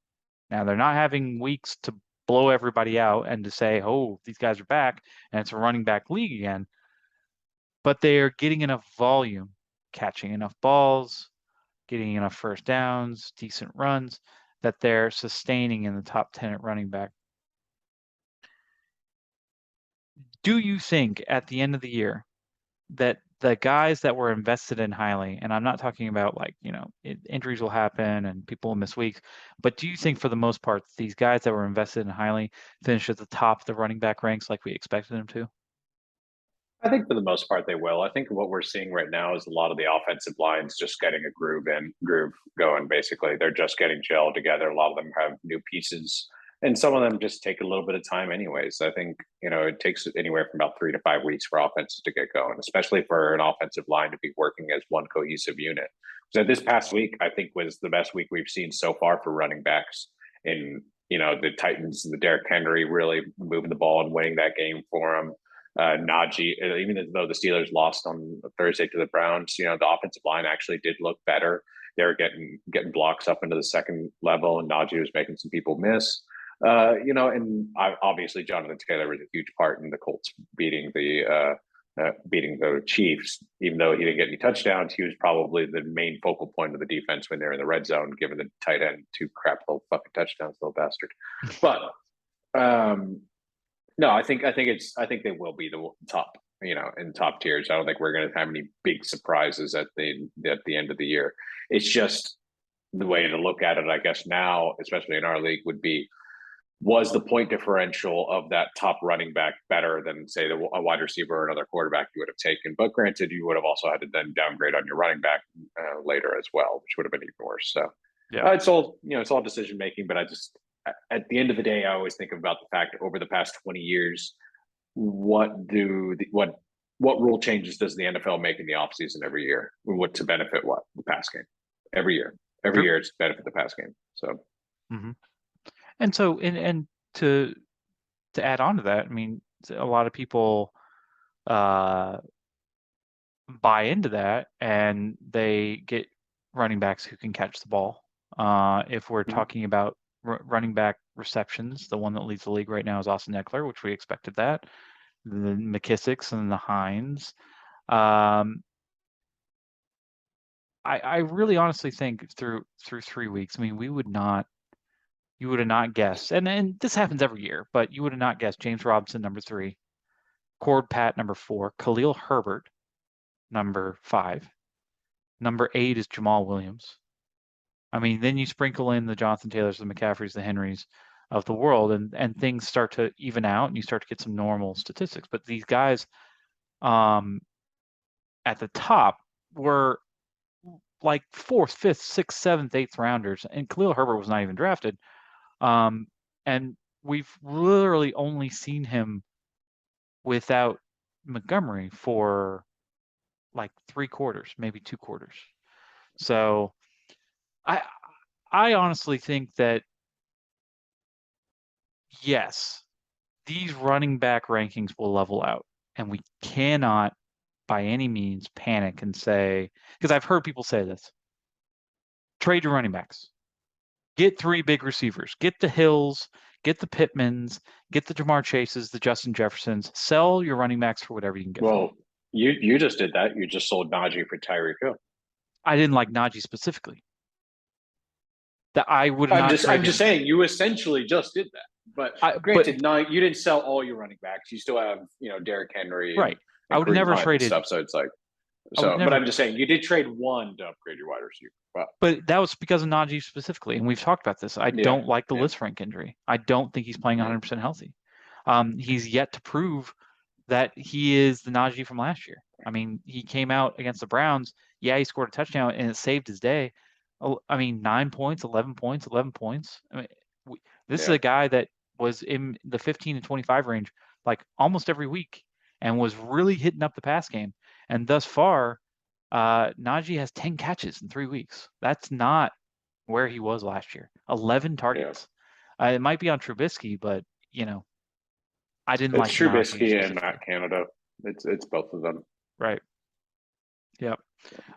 Now they're not having weeks to blow everybody out and to say, oh, these guys are back and it's a running back league again. But they are getting enough volume, catching enough balls, getting enough first downs, decent runs, that they're sustaining in the top 10 at running back. Do you think at the end of the year that the guys that were invested in highly, and I'm not talking about like, injuries will happen and people will miss weeks, but do you think for the most part, these guys that were invested in highly finish at the top of the running back ranks like we expected them to? I think for the most part they will. I think what we're seeing right now is a lot of the offensive lines just getting a groove going. Basically, they're just getting gelled together. A lot of them have new pieces, and some of them just take a little bit of time. Anyways, I think it takes anywhere from about 3 to 5 weeks for offenses to get going, especially for an offensive line to be working as one cohesive unit. So this past week, I think, was the best week we've seen so far for running backs. In the Titans, the Derrick Henry really moving the ball and winning that game for them. Najee, even though the Steelers lost on Thursday to the Browns, the offensive line actually did look better. They were getting blocks up into the second level, and Najee was making some people miss. And obviously Jonathan Taylor was a huge part in the Colts beating the Chiefs. Even though he didn't get any touchdowns, he was probably the main focal point of the defense when they're in the red zone, giving the tight end 2 crap little fucking touchdowns, little bastard. But no, I think they will be the top, in top tiers. I don't think we're going to have any big surprises at the end of the year. It's just the way to look at it, I guess now, especially in our league, would be, was the point differential of that top running back better than, say, a wide receiver or another quarterback you would have taken? But granted, you would have also had to then downgrade on your running back later as well, which would have been even worse. So yeah, it's all decision making. But at the end of the day, I always think about the fact over the past 20 years, what rule changes does the NFL make in the offseason every year? What to benefit what? The pass game. Every year. Every year it's to benefit the pass game. So And so and to add on to that, I mean, a lot of people buy into that and they get running backs who can catch the ball. If we're talking about running back receptions, the one that leads the league right now is Austin Eckler, which we expected that. The McKissicks and the Hines. I really honestly think through 3 weeks, I mean, you would have not guessed, and this happens every year, but you would have not guessed James Robinson, number 3, Cord Pat, number 4, Khalil Herbert, number 5, number 8 is Jamal Williams. I mean, then you sprinkle in the Jonathan Taylors, the McCaffreys, the Henrys of the world, and things start to even out, and you start to get some normal statistics. But these guys at the top were like 4th, 5th, 6th, 7th, 8th rounders, and Khalil Herbert was not even drafted. And we've literally only seen him without Montgomery for like 3 quarters, maybe 2 quarters. So I honestly think that, yes, these running back rankings will level out, and we cannot by any means panic and say, because I've heard people say this, trade your running backs. Get 3 big receivers. Get the Hills, get the Pittmans, get the Jamar Chases, the Justin Jeffersons. Sell your running backs for whatever you can get. Well, you just did that. You just sold Najee for Tyreek Hill. I didn't like Najee specifically. That I would not. I'm just saying you essentially just did that. But granted, you didn't sell all your running backs. You still have, Derrick Henry right. and I would have never traded stuff. So it's like, but I'm just saying you did trade one to upgrade your wide receiver. Wow. But that was because of Najee specifically, and we've talked about this. I don't like the Lisfranc injury. I don't think he's playing 100% healthy. He's yet to prove that he is the Najee from last year. I mean, he came out against the Browns. Yeah, he scored a touchdown, and it saved his day. I mean, 9 points, 11 points, 11 points. I mean, this is a guy that was in the 15 to 25 range like almost every week and was really hitting up the pass game. And thus far, Najee has 10 catches in 3 weeks. That's not where he was last year. 11 targets. It might be on Trubisky, but I didn't like Trubisky and Matt Canada. It's both of them. Right. Yep.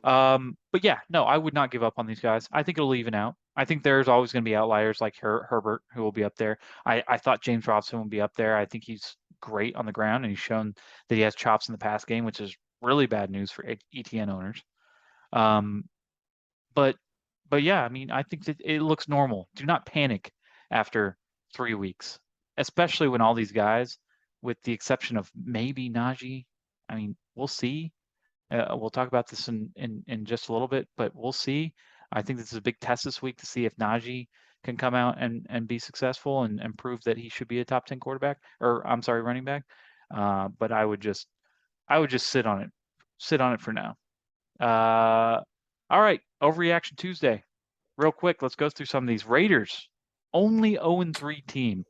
But yeah, no, I would not give up on these guys. I think it'll even out. I think there's always going to be outliers like Herbert, who will be up there. I thought James Robinson would be up there. I think he's great on the ground, and he's shown that he has chops in the pass game, which is really bad news for ETN owners. But yeah, I mean, I think that it looks normal. Do not panic after 3 weeks, especially when all these guys, with the exception of maybe Najee, I mean, we'll see. We'll talk about this in just a little bit, but we'll see. I think this is a big test this week to see if Najee can come out and be successful and prove that he should be a top 10 quarterback, or I'm sorry, running back. But I would just sit on it for now. All right, Overreaction Tuesday. Real quick, let's go through some of these. Raiders, only 0-3 team.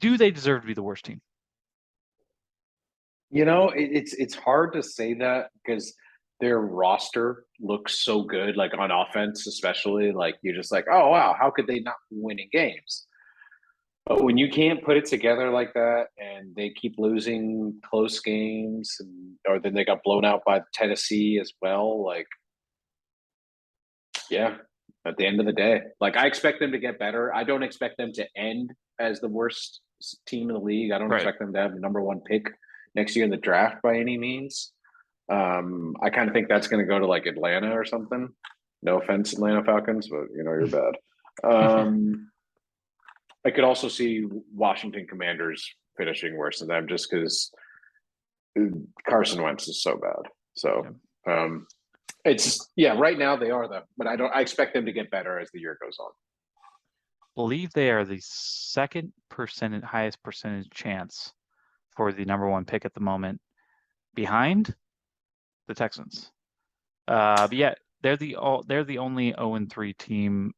Do they deserve to be the worst team? It's hard to say that because their roster looks so good, like on offense, especially. Like you're just like, oh wow, how could they not be winning games? But when you can't put it together like that, and they keep losing close games, or then they got blown out by Tennessee as well, like, yeah. At the end of the day, like I expect them to get better. I don't expect them to end as the worst team in the league. I don't expect them to have the number 1 pick next year in the draft by any means. I kind of think that's going to go to like Atlanta or something. No offense, Atlanta Falcons, but you're bad. I could also see Washington Commanders finishing worse than them just because Carson Wentz is so bad. So it's right now they are though, but I expect them to get better as the year goes on. Believe they are the second highest percentage chance for the number 1 pick at the moment, behind the Texans. But yeah, they're the only 0-3 team.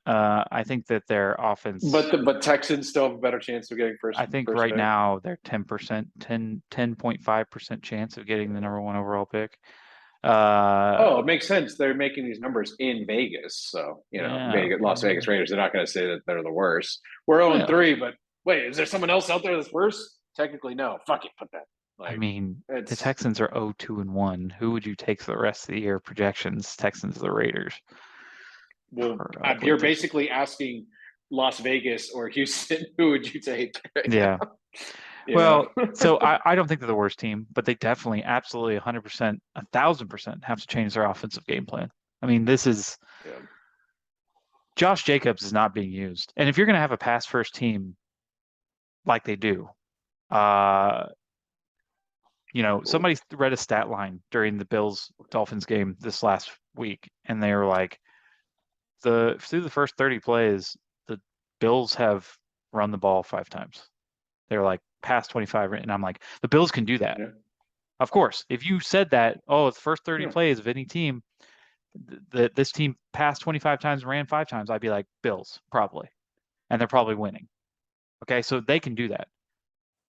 I think that their offense, but Texans still have a better chance of getting first. I think right now they're 10.5% chance of getting the number 1 overall pick. It makes sense. They're making these numbers in Vegas, so Las Vegas Raiders. They're not going to say that they're the worst. We're 0-3, but wait, is there someone else out there that's worse? Technically, no. Fuck it, put that. I mean, the Texans are 0-2-1. Who would you take for the rest of the year? Projections: Texans, the Raiders. Well, you're basically asking Las Vegas or Houston. Who would you take? Yeah. So I don't think they're the worst team, but they definitely, absolutely, 100%, 1,000% have to change their offensive game plan. I mean, this is Josh Jacobs is not being used, and if you're going to have a pass first team like they do, somebody read a stat line during the Bills Dolphins game this last week, and they were like, through the first 30 plays, the Bills have run the ball 5 times. They're like past 25, and I'm like, the Bills can do that. Yeah. Of course, if you said that, the first 30 plays of any team, this team passed 25 times and ran 5 times, I'd be like, Bills, probably. And they're probably winning. Okay, so they can do that.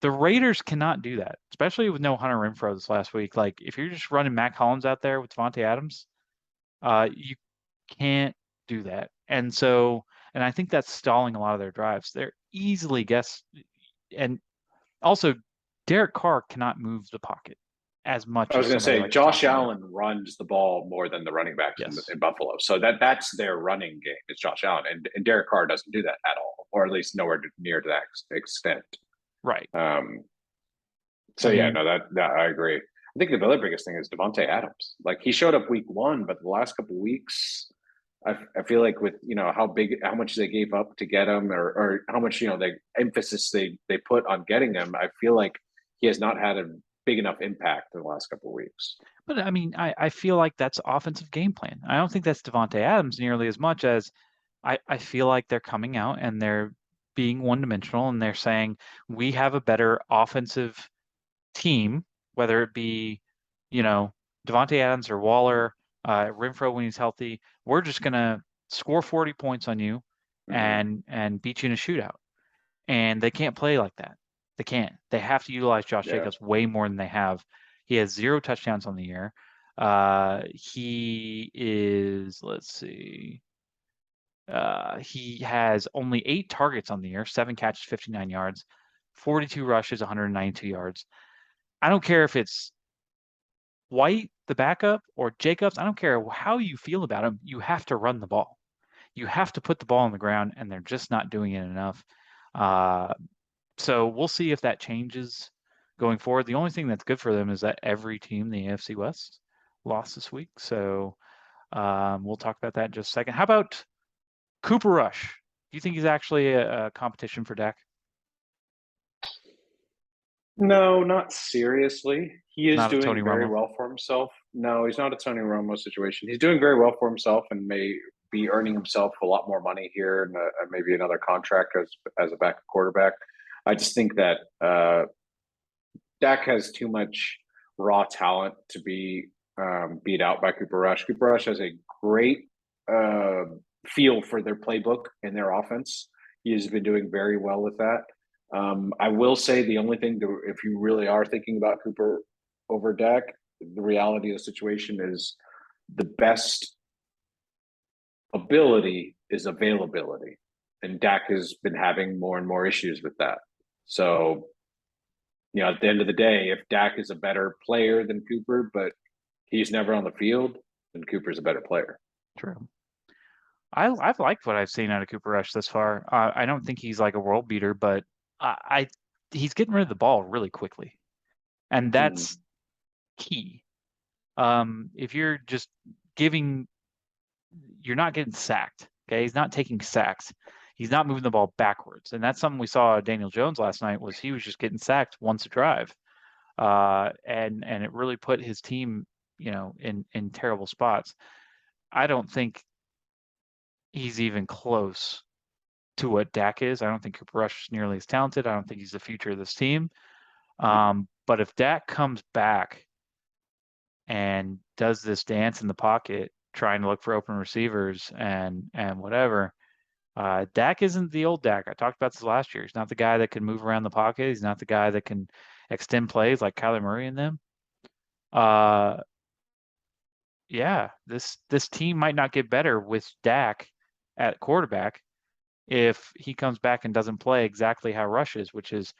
The Raiders cannot do that, especially with no Hunter Renfrow this last week. Like, if you're just running Mac Hollins out there with Devonte Adams, you can't do that. And I think that's stalling a lot of their drives. They're easily and also Derek Carr cannot move the pocket as much. I was going to say Josh Allen runs the ball more than the running backs in Buffalo. So that's their running game. It's Josh Allen, and Derek Carr doesn't do that at all, or at least nowhere near to that extent. Right. So that I agree. I think the other biggest thing is Devonte Adams. Like, he showed up week 1, but the last couple of weeks, I feel like with how much they gave up to get him, or how much the emphasis they put on getting him, I feel like he has not had a big enough impact in the last couple of weeks. But I mean, I feel like that's offensive game plan. I don't think that's Devonte Adams nearly as much as I feel like they're coming out and they're being one-dimensional and they're saying we have a better offensive team, whether it be, Devonte Adams or Waller, Renfro when he's healthy. We're just gonna score 40 points on you Mm-hmm. and beat you in a shootout. And they can't play like that. They can't. They have to utilize Josh Yeah. Jacobs way more than they have. He has 0 touchdowns on the year. He is, let's see, he has only 8 targets on the year, 7 catches, 59 yards, 42 rushes, 192 yards. I don't care if it's White, the backup, or Jacobs. I don't care how you feel about him. You have to run the ball. You have to put the ball on the ground, and they're just not doing it enough. Uh, so we'll see if that changes going forward. The only thing that's good for them is that every team in the AFC West lost this week. So we'll talk about that in just a second. How about Cooper Rush? Do you think he's actually a competition for Dak? No, not seriously. He is Not a doing Tony very Romo. well for himself. No, he's not a Tony Romo situation. He's doing very well for himself and may be earning himself a lot more money here and maybe another contract as a backup quarterback. I just think that Dak has too much raw talent to be beat out by Cooper Rush. Cooper Rush has a great uh, feel for their playbook and their offense. He has been doing very well with that. I will say the only thing if you really are thinking about Cooper over Dak, the reality of the situation is the best ability is availability. And Dak has been having more and more issues with that. So, at the end of the day, if Dak is a better player than Cooper, but he's never on the field, then Cooper's a better player. True. I've liked what I've seen out of Cooper Rush this far. I don't think he's like a world beater, but I he's getting rid of the ball really quickly, and Mm. that's key. If you're just giving, you're not getting sacked. Okay, he's not taking sacks. He's not moving the ball backwards, and that's something we saw Daniel Jones last night. Was he was just getting sacked once a drive, and it really put his team, in terrible spots. I don't think he's even close to what Dak is. I don't think Cooper Rush is nearly as talented. I don't think he's the future of this team. But if Dak comes back and does this dance in the pocket, trying to look for open receivers and whatever, Dak isn't the old Dak. I talked about this last year. He's not the guy that can move around the pocket. He's not the guy that can extend plays like Kyler Murray and them. Uh, yeah, this team might not get better with Dak at quarterback if he comes back and doesn't play exactly how Rush is, which is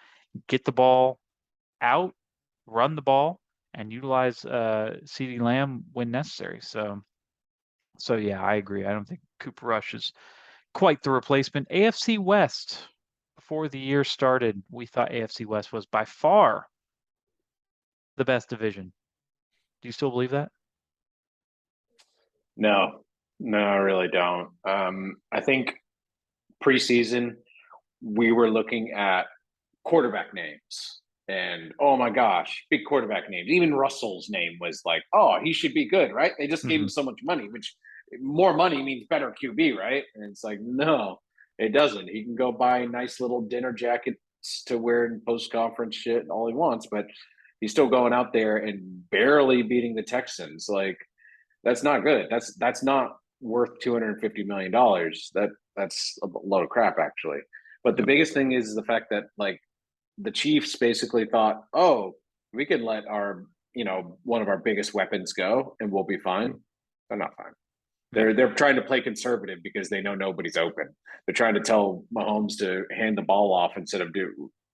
get the ball out, run the ball, and utilize CeeDee Lamb when necessary. So yeah, I agree. I don't think Cooper Rush is quite the replacement. AFC West. Before the year started, we thought AFC West was by far the best division. Do you still believe that? No, I really don't. I think preseason we were looking at quarterback names. And oh my gosh, big quarterback names. Even Russell's name was like, oh, he should be good, right? They just gave him Mm-hmm. so much money, which more money means better QB, right? And it's like, no, it doesn't. He can go buy nice little dinner jackets to wear in post conference shit all he wants, but he's still going out there and barely beating the Texans. Like, that's not good. That's not worth $250 million. That's a load of crap, actually. But the Yep. biggest thing is the fact that like the Chiefs basically thought, oh, we can let our one of our biggest weapons go and we'll be fine. They're not fine. Yep. They're trying to play conservative because they know nobody's open. They're trying to tell Mahomes to hand the ball off instead of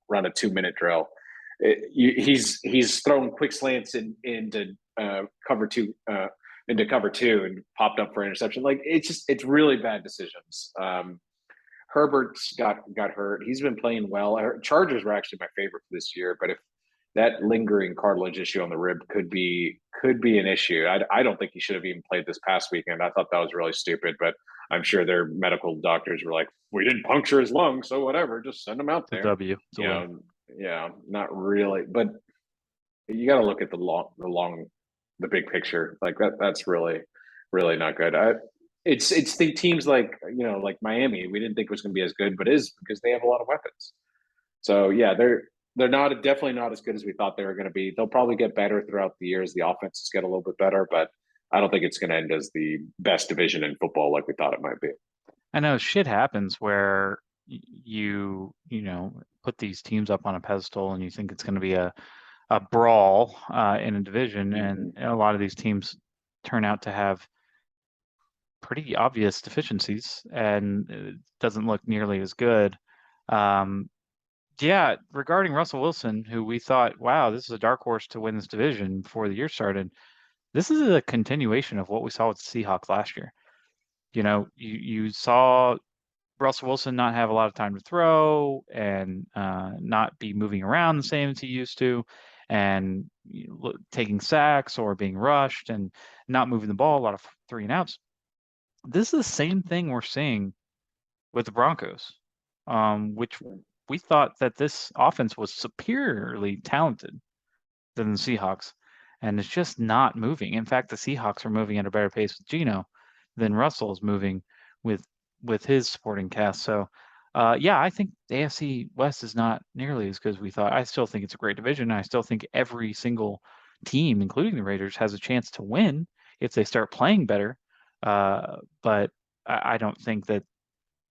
run a 2-minute drill. He's thrown quick slants into cover two into cover two and popped up for interception. Like it's really bad decisions. Herbert's got hurt. He's been playing well. Chargers were actually my favorite for this year, but if that lingering cartilage issue on the rib could be an issue. I don't think he should have even played this past weekend. I thought that was really stupid, but I'm sure their medical doctors were like, "We didn't puncture his lung, so whatever, just send him out The there." W. It's a You win. know, yeah, not really, but you got to look at the big picture. Like that's really, really not good. It's the teams like like Miami. We didn't think it was going to be as good, but is because they have a lot of weapons. So yeah, they're not definitely not as good as we thought they were going to be. They'll probably get better throughout the years. The offenses get a little bit better, but I don't think it's going to end as the best division in football like we thought it might be. I know shit happens where you put these teams up on a pedestal and you think it's going to be a brawl in a division, and Mm-hmm. a lot of these teams turn out to have pretty obvious deficiencies, and it doesn't look nearly as good. Um, yeah, regarding Russell Wilson, who we thought, wow, this is a dark horse to win this division before the year started. This is a continuation of what we saw with the Seahawks last year. You saw Russell Wilson not have a lot of time to throw and not be moving around the same as he used to, and taking sacks or being rushed and not moving the ball, a lot of 3-and-outs. This is the same thing we're seeing with the Broncos, which we thought that this offense was superiorly talented than the Seahawks, and it's just not moving. In fact, the Seahawks are moving at a better pace with Geno than Russell is moving with his supporting cast. So, yeah, I think the AFC West is not nearly as good as we thought. I still think it's a great division. I still think every single team, including the Raiders, has a chance to win if they start playing better. But I don't think that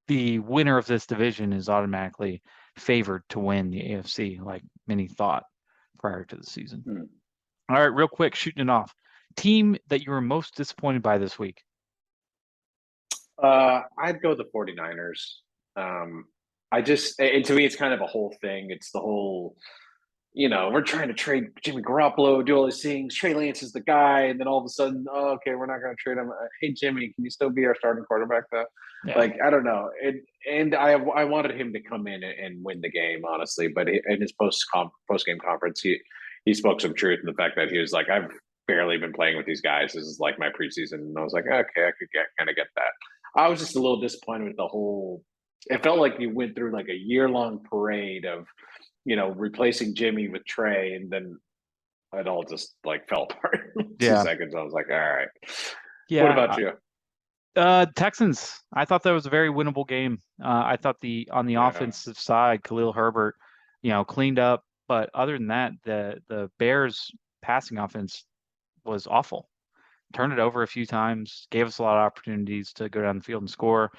the winner of this division is automatically favored to win the AFC like many thought prior to the season. Hmm. All right, real quick, shooting it off. Team that you were most disappointed by this week? I'd go the 49ers. I just, and to me, it's kind of a whole thing. It's the whole, we're trying to trade Jimmy Garoppolo, do all these things. Trey Lance is the guy, and then all of a sudden, oh, okay, we're not going to trade him. Hey, Jimmy, can you still be our starting quarterback though? Yeah. Like, I don't know. And I wanted him to come in and win the game, honestly. But in his post game conference, he spoke some truth in the fact that he was like, I've barely been playing with these guys. This is like my preseason, and I was like, okay, I could kind of get that. I was just a little disappointed with the whole. It felt like you went through like a year-long parade of, replacing Jimmy with Trey, and then it all just like fell apart in 2 Yeah. seconds. I was like, all right. Yeah. What about you? Texans. I thought that was a very winnable game. I thought on the Yeah. offensive side, Khalil Herbert, cleaned up, but other than that, the Bears passing offense was awful. Turned it over a few times, gave us a lot of opportunities to go down the field and score.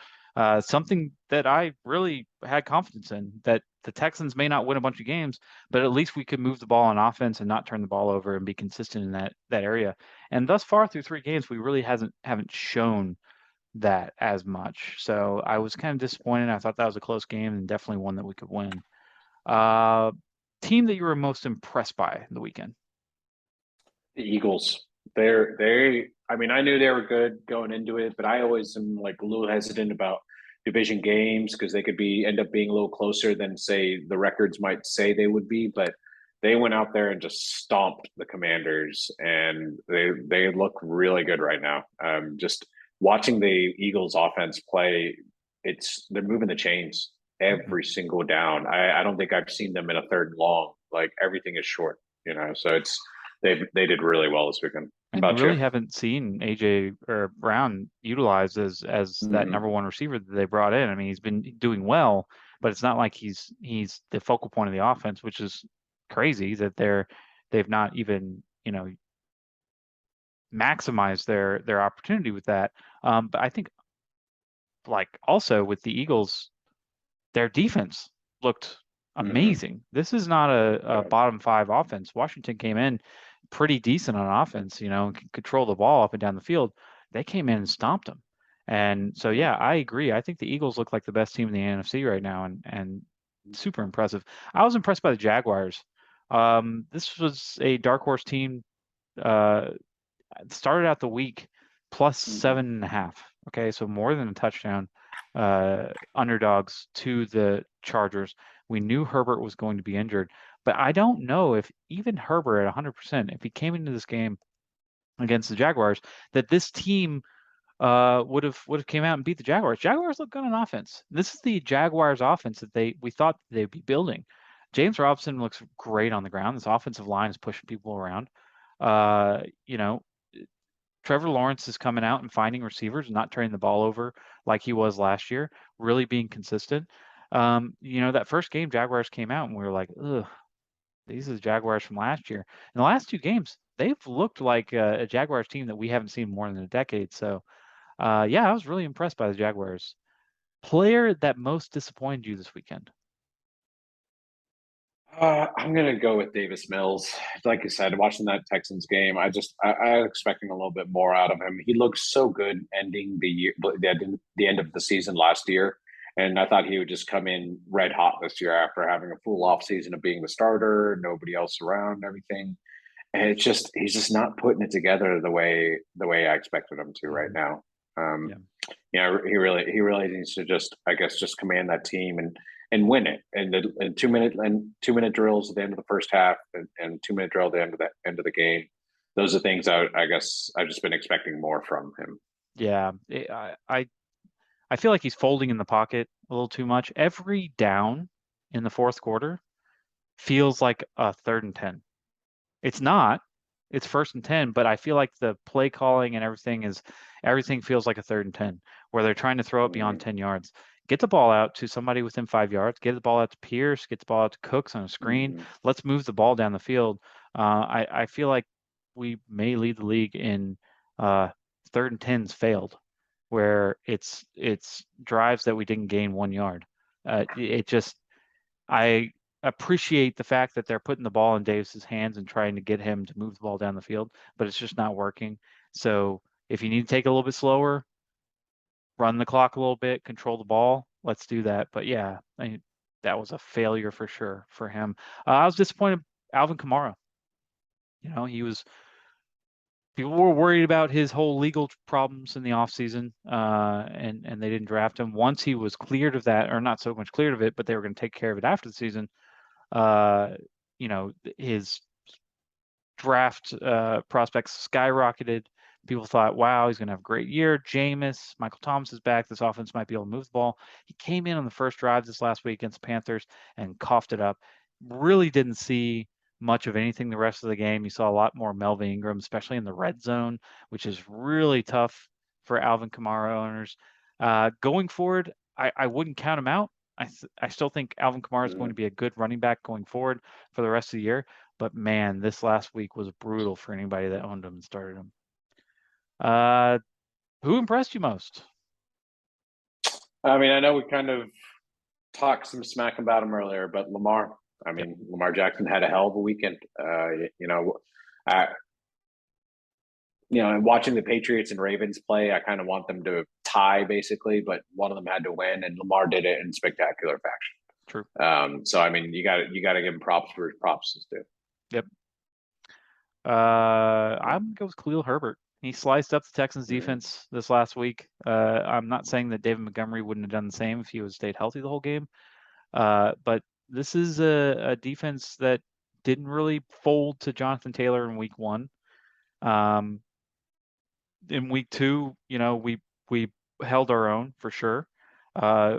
Something that I really had confidence in, that the Texans may not win a bunch of games, but at least we could move the ball on offense and not turn the ball over and be consistent in that area. And thus far through 3 games, we really haven't shown that as much. So I was kind of disappointed. I thought that was a close game and definitely one that we could win. Uh, Team that you were most impressed by the weekend? The Eagles. I mean, I knew they were good going into it, but I always am like a little hesitant about division games because they could end up being a little closer than say the records might say they would be. But they went out there and just stomped the Commanders, and they look really good right now. Just watching the Eagles offense play, they're moving the chains every single down. I don't think I've seen them in a third and long. Like everything is short, So they did really well this weekend. And How you about you? really haven't seen AJ or Brown utilized as that Mm-mm. number one receiver that they brought in. I mean, he's been doing well, but it's not like he's the focal point of the offense, which is crazy that they've not even, maximized their opportunity with that. But I think like also with the Eagles, their defense looked Mm-hmm. amazing. This is not a Yeah. bottom 5 offense. Washington came in pretty decent on offense, and can control the ball up and down the field. They came in and stomped them. And so, Yeah. yeah, I agree. I think the Eagles look like the best team in the NFC right now, and super impressive. I was impressed by the Jaguars. This was a dark horse team. Uh, Started out the week plus Mm-hmm. 7.5. Okay, so more than a touchdown. Underdogs to the Chargers. We knew Herbert was going to be injured, But I don't know if even Herbert at 100%, if he came into this game against the Jaguars, that this team would have came out and beat the Jaguars. Jaguars look good on offense. This is the Jaguars offense that we thought they'd be building. James Robinson looks great on the ground. This offensive line is pushing people around. You know, Trevor Lawrence is coming out and finding receivers and not turning the ball over like he was last year, really being consistent. You know, that first game Jaguars came out and we were like, ugh, these are the Jaguars from last year. In the last 2 games, they've looked like a Jaguars team that we haven't seen more than a decade. So, yeah, I was really impressed by the Jaguars. Player that most disappointed you this weekend? I'm gonna go with Davis Mills. Like you said, watching that Texans game, I was expecting a little bit more out of him. He looked so good ending the year, the end of the season last year, and I thought he would just come in red hot this year after having a full off season of being the starter, nobody else around, everything. And he's just not putting it together the way I expected him to right now. Um, Yeah. he really needs to just, I guess, just command that team and win it. And 2 minute drills at the end of the first half and 2 minute drill at the end of the game. Those are things I guess I've just been expecting more from him. Yeah, I feel like he's folding in the pocket a little too much. Every down in the fourth quarter feels like a 3rd and 10. It's not. It's 1st and 10, but I feel like the play calling and everything feels like a 3rd and 10, where they're trying to throw it beyond Mhm. 10 yards. Get the ball out to somebody within 5 yards. Get the ball out to Pierce. Get the ball out to Cooks on a screen. Mhm. Let's move the ball down the field. I feel like we may lead the league in 3rd and 10s failed, where it's drives that we didn't gain 1 yard. It just I appreciate the fact that they're putting the ball in Davis's hands and trying to get him to move the ball down the field, but it's just not working. So if you need to take it a little bit slower, run the clock a little bit, control the ball, let's do that. But yeah, that was a failure for sure for him. I was disappointed. Alvin Kamara, you know, people were worried about his whole legal problems in the offseason, and they didn't draft him. Once he was cleared of that, or not so much cleared of it, but they were going to take care of it after the season. uh, you know, his draft prospects skyrocketed. People thought, wow, he's going to have a great year. Jameis, Michael Thomas is back. This offense might be able to move the ball. He came in on the first drive this last week against the Panthers and coughed it up. Really didn't see much of anything the rest of the game. You saw a lot more Melvin Ingram, especially in the red zone, which is really tough for Alvin Kamara owners. Going forward, I wouldn't count him out. I still think Alvin Kamara is going to Mhm. be a good running back going forward for the rest of the year. But man, this last week was brutal for anybody that owned him and started him. Uh, who impressed you most? I mean, I know we kind of talked some smack about him earlier, but Lamar. I Yep. mean, Lamar Jackson had a hell of a weekend. I, and watching the Patriots and Ravens play, I kind of want them to tie basically, but one of them had to win, and Lamar did it in spectacular fashion. True. So I mean, you got to give him props for his props is due. Yep. I'm gonna go with Khalil Herbert. He sliced up the Texans Mm-hmm. defense this last week. I'm not saying that David Montgomery wouldn't have done the same if he would stayed healthy the whole game. But this is a defense that didn't really fold to Jonathan Taylor in week 1. Um, in week 2, you know, we held our own for sure. Uh,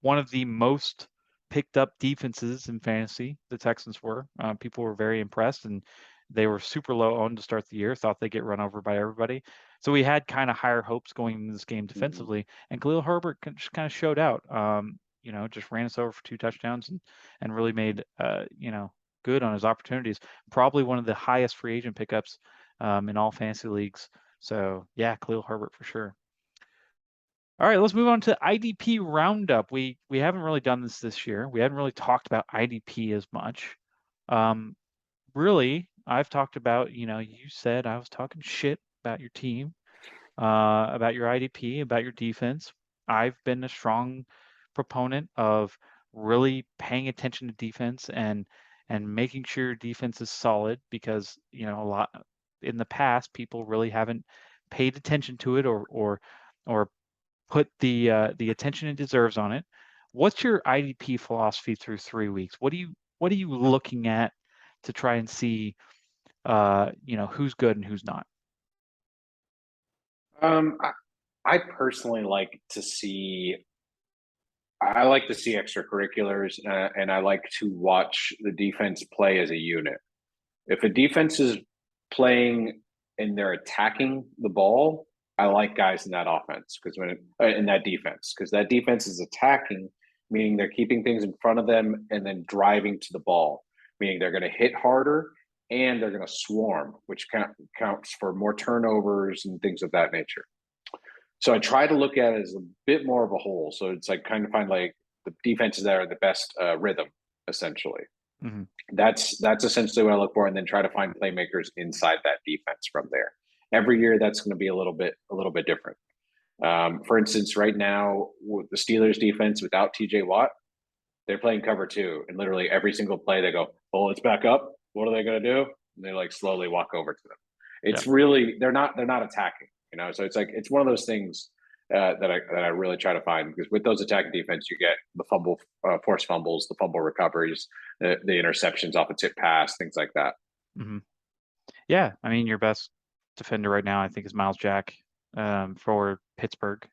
One of the most picked up defenses in fantasy, the Texans were. People were very impressed, and they were super low owned to start the year. Thought they'd get run over by everybody. So we had kind of higher hopes going into this game Mm-hmm. defensively, and Khalil Herbert just kind of showed out. You know, just ran us over for 2 touchdowns and really made you know, good on his opportunities. Probably one of the highest free agent pickups in all fantasy leagues. So yeah, Khalil Herbert for sure. All right, let's move on to IDP Roundup. We haven't really done this year. We hadn't really talked about IDP as much. Um, Really, I've talked about, you know, you said I was talking shit about your team, about your IDP, about your defense. I've been a strong proponent of really paying attention to defense and making sure your defense is solid because, you know, a lot in the past people really haven't paid attention to it or put the attention it deserves on it. What's your IDP philosophy through 3 weeks? What are you looking at to try and see, who's good and who's not? Um, I, I personally like to see. I like to see extracurriculars, and I like to watch the defense play as a unit. If a defense is playing and they're attacking the ball, I like guys in that offense because in that defense, because that defense is attacking, meaning they're keeping things in front of them and then driving to the ball, meaning they're going to hit harder and they're going to swarm, which counts for more turnovers and things of that nature. So I try to look at it as a bit more of a whole. So it's like kind of find like the defenses that are the best rhythm, essentially. Mm-hmm. That's essentially what I look for, and then try to find playmakers inside that defense from there. Every year, that's going to be a little bit different. For instance, right now with the Steelers defense without TJ Watt, they're playing cover two, and literally every single play they go, "Oh, it's back up. What are they going to do?" And they like slowly walk over to them. Yeah. It's really they're not attacking, So it's like it's one of those things that I really try to find, because with those attacking defense, you get the forced fumbles, the fumble recoveries, the interceptions off a tip pass, things like that. Mm-hmm. Yeah, I mean, your best defender right now, I think, is Miles Jack for Pittsburgh.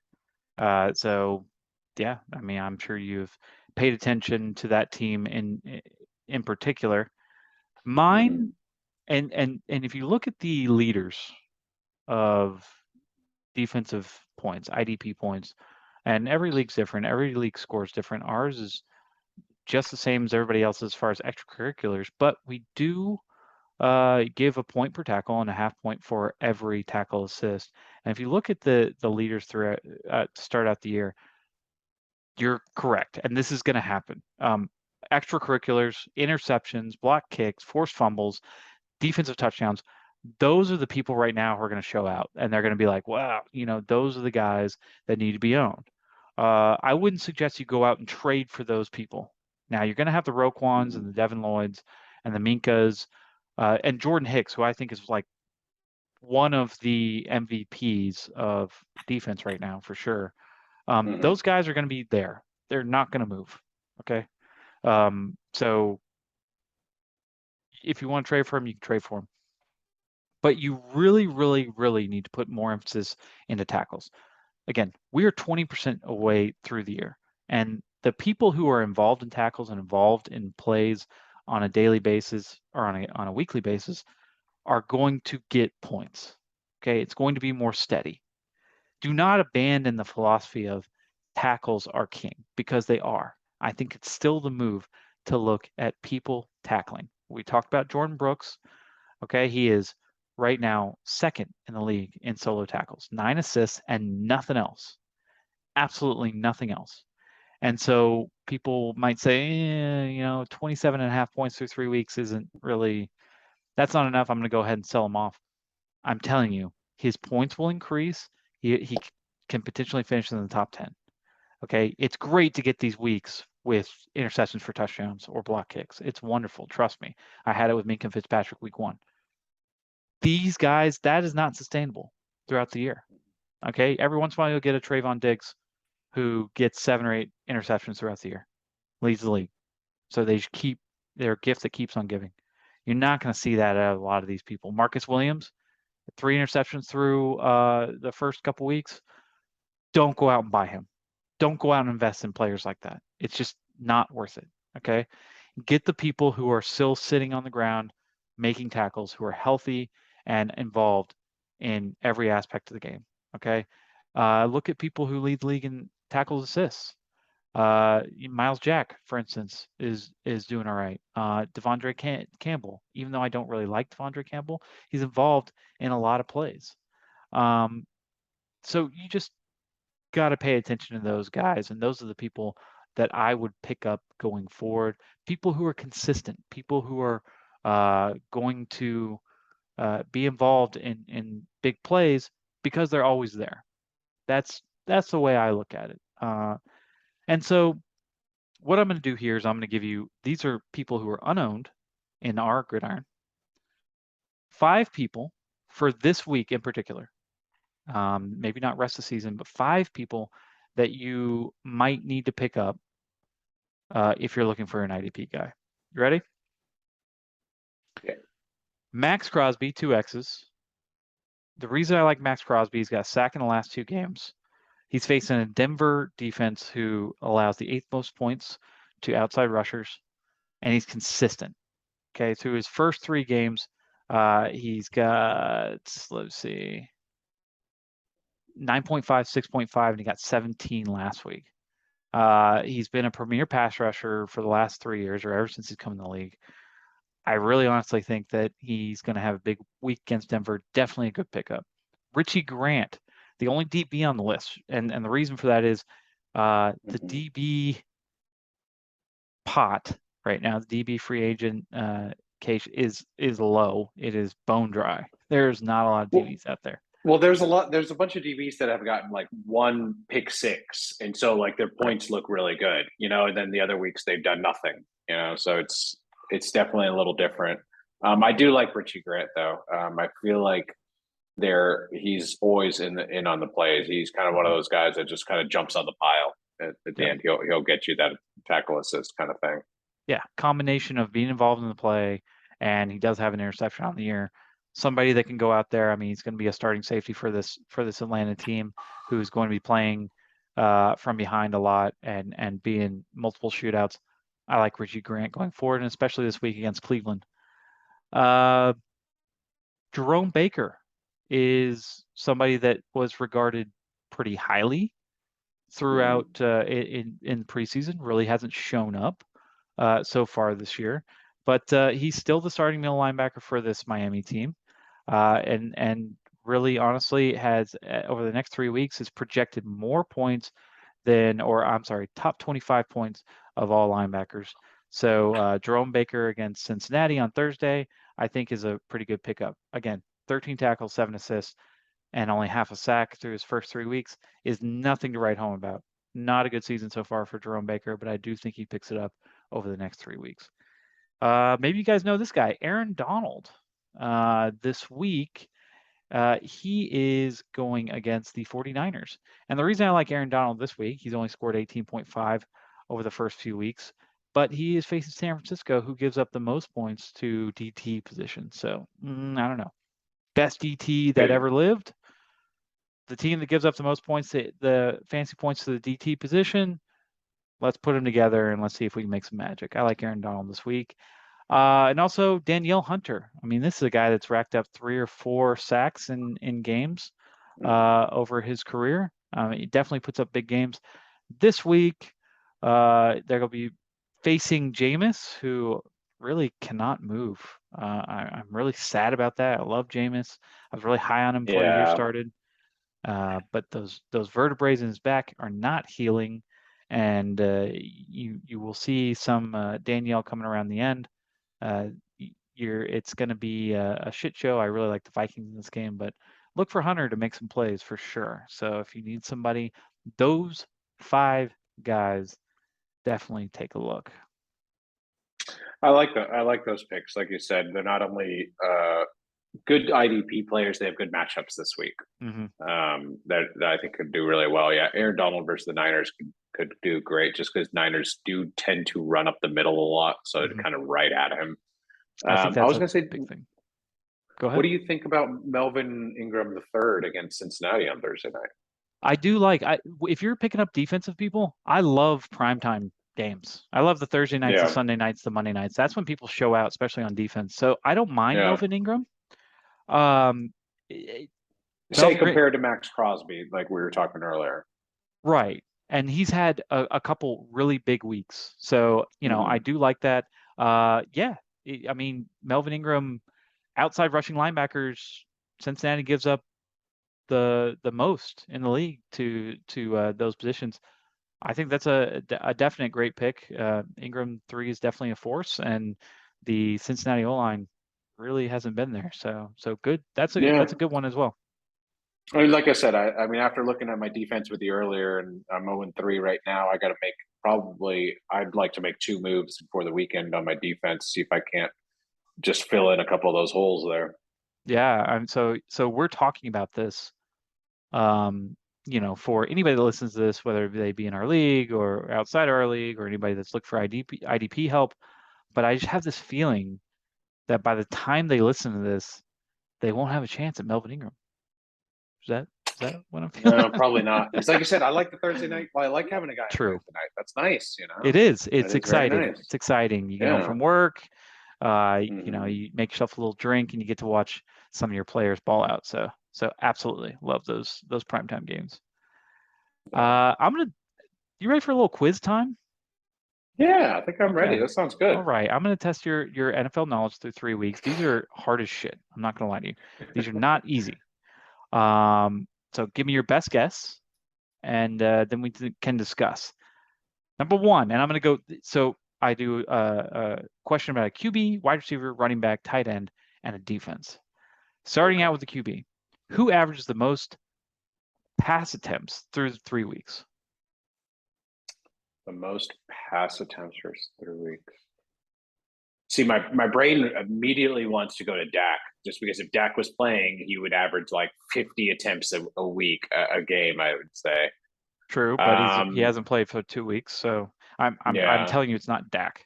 So, yeah, I mean, I'm sure you've paid attention to that team in particular. Mine, and if you look at the leaders of defensive points, IDP points, and every league's different. Every league scores different. Ours is just the same as everybody else as far as extracurriculars, but we do give a point per tackle and a half point for every tackle assist. And if you look at the leaders throughout to start out the year, you're correct, and this is going to happen. Extracurriculars, interceptions, block kicks, forced fumbles, defensive touchdowns. Those are the people right now who are going to show out, and they're going to be like, wow, those are the guys that need to be owned. I wouldn't suggest you go out and trade for those people. Now, you're going to have the Roquans and the Devin Lloyds and the Minkas and Jordan Hicks, who I think is like one of the MVPs of defense right now for sure. Those guys are going to be there. They're not going to move. Okay. So if you want to trade for them, you can trade for them. But you really, really, really need to put more emphasis into tackles. Again, we are 20% away through the year. And the people who are involved in tackles and involved in plays on a daily basis or on a weekly basis are going to get points. Okay, it's going to be more steady. Do not abandon the philosophy of tackles are king, because they are. I think it's still the move to look at people tackling. We talked about Jordan Brooks. Okay, he is right now second in the league in solo tackles, 9 assists and nothing else. Absolutely nothing else. And so people might say, 27 and a half points through 3 weeks isn't really, that's not enough. I'm going to go ahead and sell him off. I'm telling you, his points will increase. He can potentially finish in the top 10. Okay, it's great to get these weeks with interceptions for touchdowns or block kicks. It's wonderful. Trust me. I had it with Minkah Fitzpatrick week 1. These guys, that is not sustainable throughout the year. Okay, every once in a while you'll get a Trayvon Diggs who gets 7 or 8 interceptions throughout the year, leads the league. So they keep their gift that keeps on giving. You're not going to see that out of a lot of these people. Marcus Williams, 3 interceptions through the first couple weeks. Don't go out and buy him. Don't go out and invest in players like that. It's just not worth it. Okay, get the people who are still sitting on the ground, making tackles, who are healthy and involved in every aspect of the game. Okay, look at people who lead the league in tackles, assists. Miles Jack, for instance, is doing all right. Devondre Campbell, even though I don't really like Devondre Campbell, he's involved in a lot of plays. So you just got to pay attention to those guys, and those are the people that I would pick up going forward. People who are consistent, people who are going to be involved in big plays because they're always there. That's the way I look at it. And so what I'm going to do here is I'm going to give you, these are people who are unowned in our Gridiron. 5 people for this week in particular. Maybe not rest of the season, but 5 people that you might need to pick up if you're looking for an IDP guy. You ready? Yeah. Max Crosby, 2X's. The reason I like Max Crosby, he's got a sack in the last 2 games. He's facing a Denver defense who allows the 8th most points to outside rushers, and he's consistent. Okay, through his first 3 games, he's got, let's see, 9.5, 6.5, and he got 17 last week. He's been a premier pass rusher for the last 3 years, or ever since he's come in the league. I really honestly think that he's going to have a big week against Denver. Definitely a good pickup. Richie Grant, the only DB on the list, and the reason for that is the DB pot right now, the DB free agent case is low. It is bone dry. There's not a lot of DBs out there. Well, there's a bunch of DBs that have gotten like 1 pick 6, and so like their points look really good, and then the other weeks they've done nothing, so it's definitely a little different. I do like Richie Grant though. I feel like he's always in on the plays. He's kind of one of those guys that just kind of jumps on the pile at the end. He'll get you that tackle assist kind of thing. Yeah, combination of being involved in the play, and he does have an interception on the year. Somebody that can go out there. I mean, he's going to be a starting safety for this Atlanta team, who's going to be playing from behind a lot and be in multiple shootouts. I like Richie Grant going forward, and especially this week against Cleveland. Jerome Baker is somebody that was regarded pretty highly throughout in preseason. Really hasn't shown up so far this year, but he's still the starting middle linebacker for this Miami team, and really honestly has over the next 3 weeks has projected more points than, or I'm sorry, top 25 points of all linebackers. So Jerome Baker against Cincinnati on Thursday, I think is a pretty good pickup. Again, 13 tackles, 7 assists, and only half a sack through his first 3 weeks is nothing to write home about. Not a good season so far for Jerome Baker, but I do think he picks it up over the next 3 weeks. Maybe you guys know this guy, Aaron Donald. This week, he is going against the 49ers. And the reason I like Aaron Donald this week, he's only scored 18.5 over the first few weeks, but he is facing San Francisco, who gives up the most points to DT position. So, I don't know. Best DT that ever lived. The team that gives up the most points, the fancy points to the DT position, let's put them together and let's see if we can make some magic. I like Aaron Donald this week. And also Danielle Hunter. I mean, this is a guy that's racked up 3 or 4 sacks in games over his career. He definitely puts up big games. This week, they're going to be facing Jameis, who really cannot move. I'm really sad about that. I love Jameis. I was really high on him before the year started. But those vertebrae in his back are not healing, and you will see some Danielle coming around the end. It's going to be a shit show. I really like the Vikings in this game, but look for Hunter to make some plays for sure. So if you need somebody, those 5 guys, definitely take a look. I like those picks. Like you said, they're not only good IDP players, they have good matchups this week. That I think could do really well. Yeah, Aaron Donald versus the Niners could do great, just because Niners do tend to run up the middle a lot, so it's kind of right at him. I was going to say big thing. Go ahead. What do you think about Melvin Ingram III against Cincinnati on Thursday night? I do like. If you're picking up defensive people, I love primetime games. I love the Thursday nights, the Sunday nights, the Monday nights. That's when people show out, especially on defense. So I don't mind Melvin Ingram. Say compared to Max Crosby, like we were talking earlier. Right. And he's had a couple really big weeks. So, I do like that. Yeah. I mean, Melvin Ingram, outside rushing linebackers, Cincinnati gives up the most in the league to those positions. I think that's a definite great pick. Ingram 3 is definitely a force, and the Cincinnati O-line really hasn't been there. So good. That's a good one as well. I mean, like I said, I mean, after looking at my defense with you earlier, and I'm 0-3 right now, I got to make I'd like to make 2 moves before the weekend on my defense, see if I can't just fill in a couple of those holes there. Yeah. So we're talking about this, for anybody that listens to this, whether they be in our league or outside our league, or anybody that's looking for IDP help, but I just have this feeling that by the time they listen to this, they won't have a chance at Melvin Ingram. Is that what I'm feeling? No, probably not. Because like you said, I like the Thursday night. Well, I like having a guy on True. Thursday night. That's nice, It is. That It's is very exciting. nice. It's exciting. You get home Yeah. from work, Mhm. you make yourself a little drink and you get to watch some of your players ball out. So absolutely love those primetime games. You ready for a little quiz time? Yeah, I think I'm ready. Okay. That sounds good. All right. I'm gonna test your NFL knowledge through 3 weeks. These are hard as shit. I'm not gonna lie to you. These are not easy. So give me your best guess, and then we can discuss. Number one, and I'm going to go. So I do a question about a QB, wide receiver, running back, tight end, and a defense. Starting out with the QB, who averages the most pass attempts through the 3 weeks? The most pass attempts for 3 weeks. See, my brain immediately wants to go to Dak, just because if Dak was playing, he would average like 50 attempts a week, a game, I would say. True, but he hasn't played for 2 weeks, so I'm Yeah. telling you it's not Dak.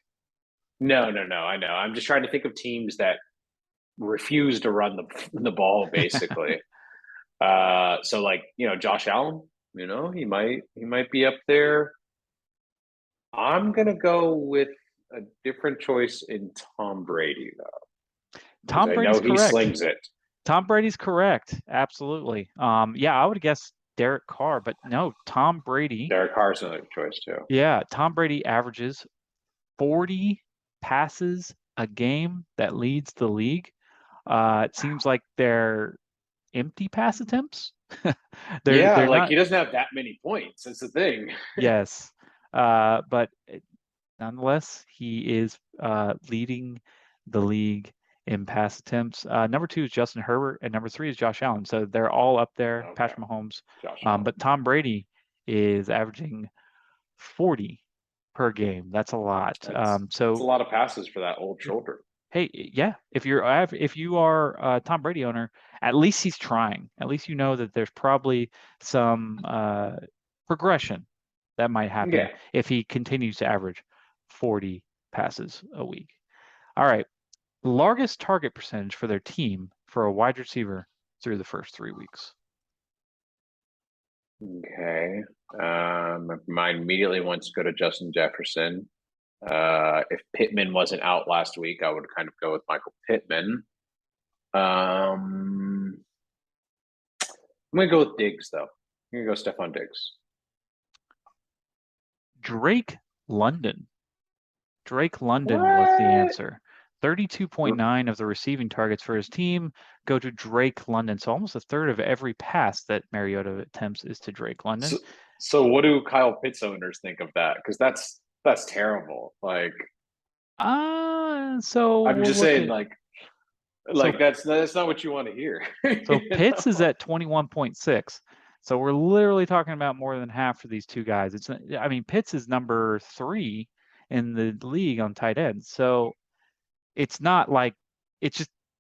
No, I know. I'm just trying to think of teams that refuse to run the ball, basically. So like, Josh Allen, he might be up there. I'm gonna go with a different choice in Tom Brady, though, because Tom I Brady's know he correct. slings it. Tom Brady's correct. Absolutely. Yeah, I would guess Derek Carr, but no, Tom Brady. Derek Carr's another choice too. Yeah, Tom Brady averages 40 passes a game. That leads the league. It seems like they're empty pass attempts. They're Like not. he doesn't have that many points. That's the thing. Yes, but nonetheless, he is leading the league in pass attempts. Number 2 is Justin Herbert, and number 3 is Josh Allen. So they're all up there. Okay. Patrick Mahomes, Josh Allen. but Tom Brady is averaging 40 per game. That's a lot. That's a lot of passes for that old shoulder. Hey, yeah, if you are a Tom Brady owner, at least he's trying. At least you know that there's probably some progression that might happen if he continues to average 40 passes a week. All right, largest target percentage for their team for a wide receiver through the first 3 weeks. Okay. Mine immediately wants to go to Justin Jefferson. If Pittman wasn't out last week, I would kind of go with Michael Pittman. I'm gonna go with Diggs, though. I'm gonna go Stephon Diggs. Drake London. Drake London was the answer. 32.9 of the receiving targets for his team go to Drake London. So almost a third of every pass that Mariota attempts is to Drake London. So what do Kyle Pitts owners think of that? Because that's terrible. Like, so I'm just saying, that's not what you want to hear. So Pitts is at 21.6. So we're literally talking about more than half for these two guys. Pitts is number 3 in the league on tight ends. So it's not like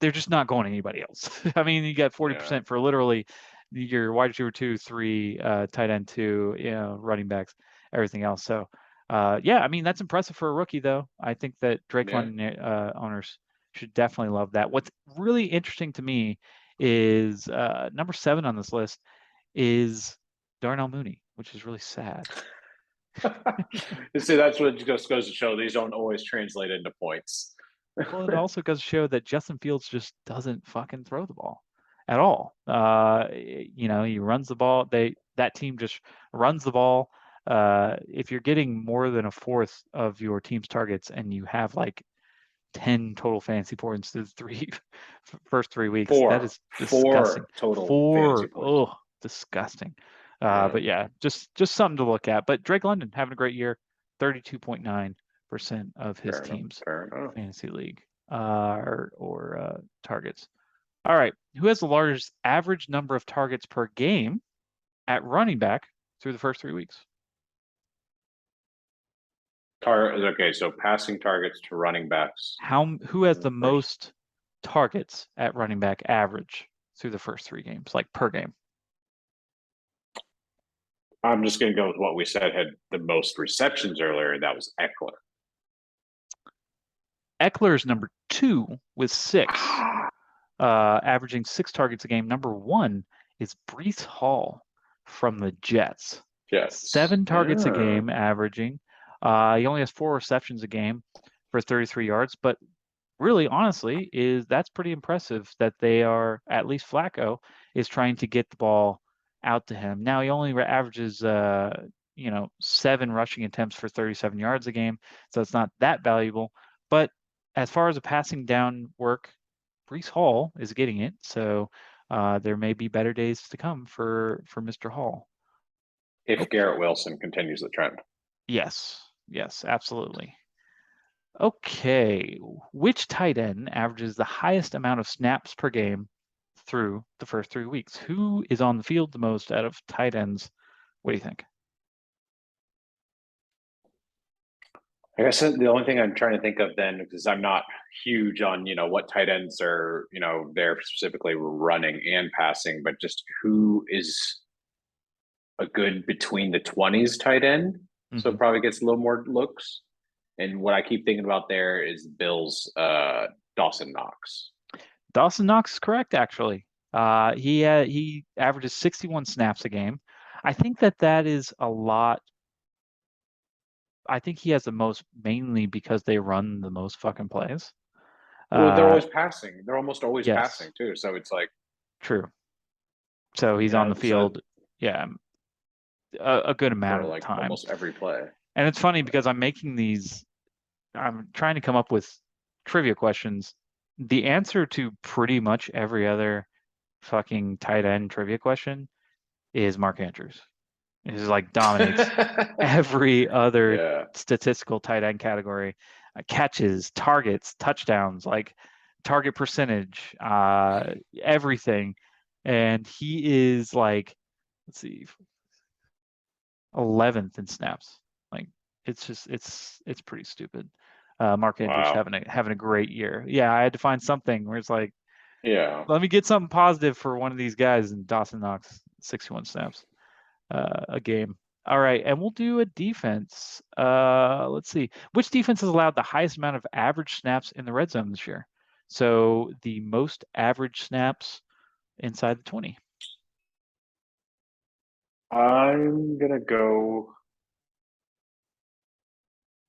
they're just not going to anybody else. I mean, you got 40% for literally your wide receiver 2, 3, tight end 2, running backs, everything else. So that's impressive for a rookie, though. I think that Drake London owners should definitely love that. What's really interesting to me is number 7 on this list is Darnell Mooney, which is really sad. See, that's what just goes to show these don't always translate into points. Well, it also goes to show that Justin Fields just doesn't fucking throw the ball at all. He runs the ball. That team just runs the ball. If you're getting more than a fourth of your team's targets and you have like 10 total fantasy points through the first 3 weeks, that is disgusting. 4 total 4. fantasy points. Oh, disgusting. But yeah, just something to look at. But Drake London having a great year, 32.9% of his team's fantasy league or targets. All right, who has the largest average number of targets per game at running back through the first 3 weeks? Okay, so passing targets to running backs. Who has the most targets at running back average through the first 3 games, like per game? I'm just going to go with what we said had the most receptions earlier, and that was Eckler. Eckler's number 2 with 6, averaging 6 targets a game. Number 1 is Breece Hall from the Jets. Jets. 7 targets a game averaging. He only has 4 receptions a game for 33 yards, but really, honestly, that's pretty impressive that they are, at least Flacco, is trying to get the ball out to him. Now, he only averages, 7 rushing attempts for 37 yards a game, so it's not that valuable. But as far as a passing down work, Breece Hall is getting it, so there may be better days to come for Mr. Hall. If Garrett Wilson continues the trend. Yes, absolutely. Okay, which tight end averages the highest amount of snaps per game through the first 3 weeks? Who is on the field the most out of tight ends? What do you think? I guess the only thing I'm trying to think of then, because I'm not huge on, what tight ends are, they're specifically running and passing, but just who is a good between the 20s tight end. Mm-hmm. So probably gets a little more looks. And what I keep thinking about there is Bills' Dawson Knox. Dawson Knox is correct, actually. He averages 61 snaps a game. I think that is a lot. I think he has the most mainly because they run the most fucking plays. Well, they're always passing. They're almost always passing too. So it's like true. So he's on the field, a good amount of time. Almost every play. And it's funny because I'm trying to come up with trivia questions. The answer to pretty much every other fucking tight end trivia question is Mark Andrews. It like dominates every other statistical tight end category. Catches, targets, touchdowns, like target percentage, everything. And he is like, let's see, 11th in snaps. Like it's pretty stupid. Mark Andrews having a great year. Yeah, I had to find something where it's like, let me get something positive for one of these guys. And Dawson Knox, 61 snaps a game. All right, and we'll do a defense. Let's see. Which defense has allowed the highest amount of average snaps in the red zone this year? So the most average snaps inside the 20. I'm gonna go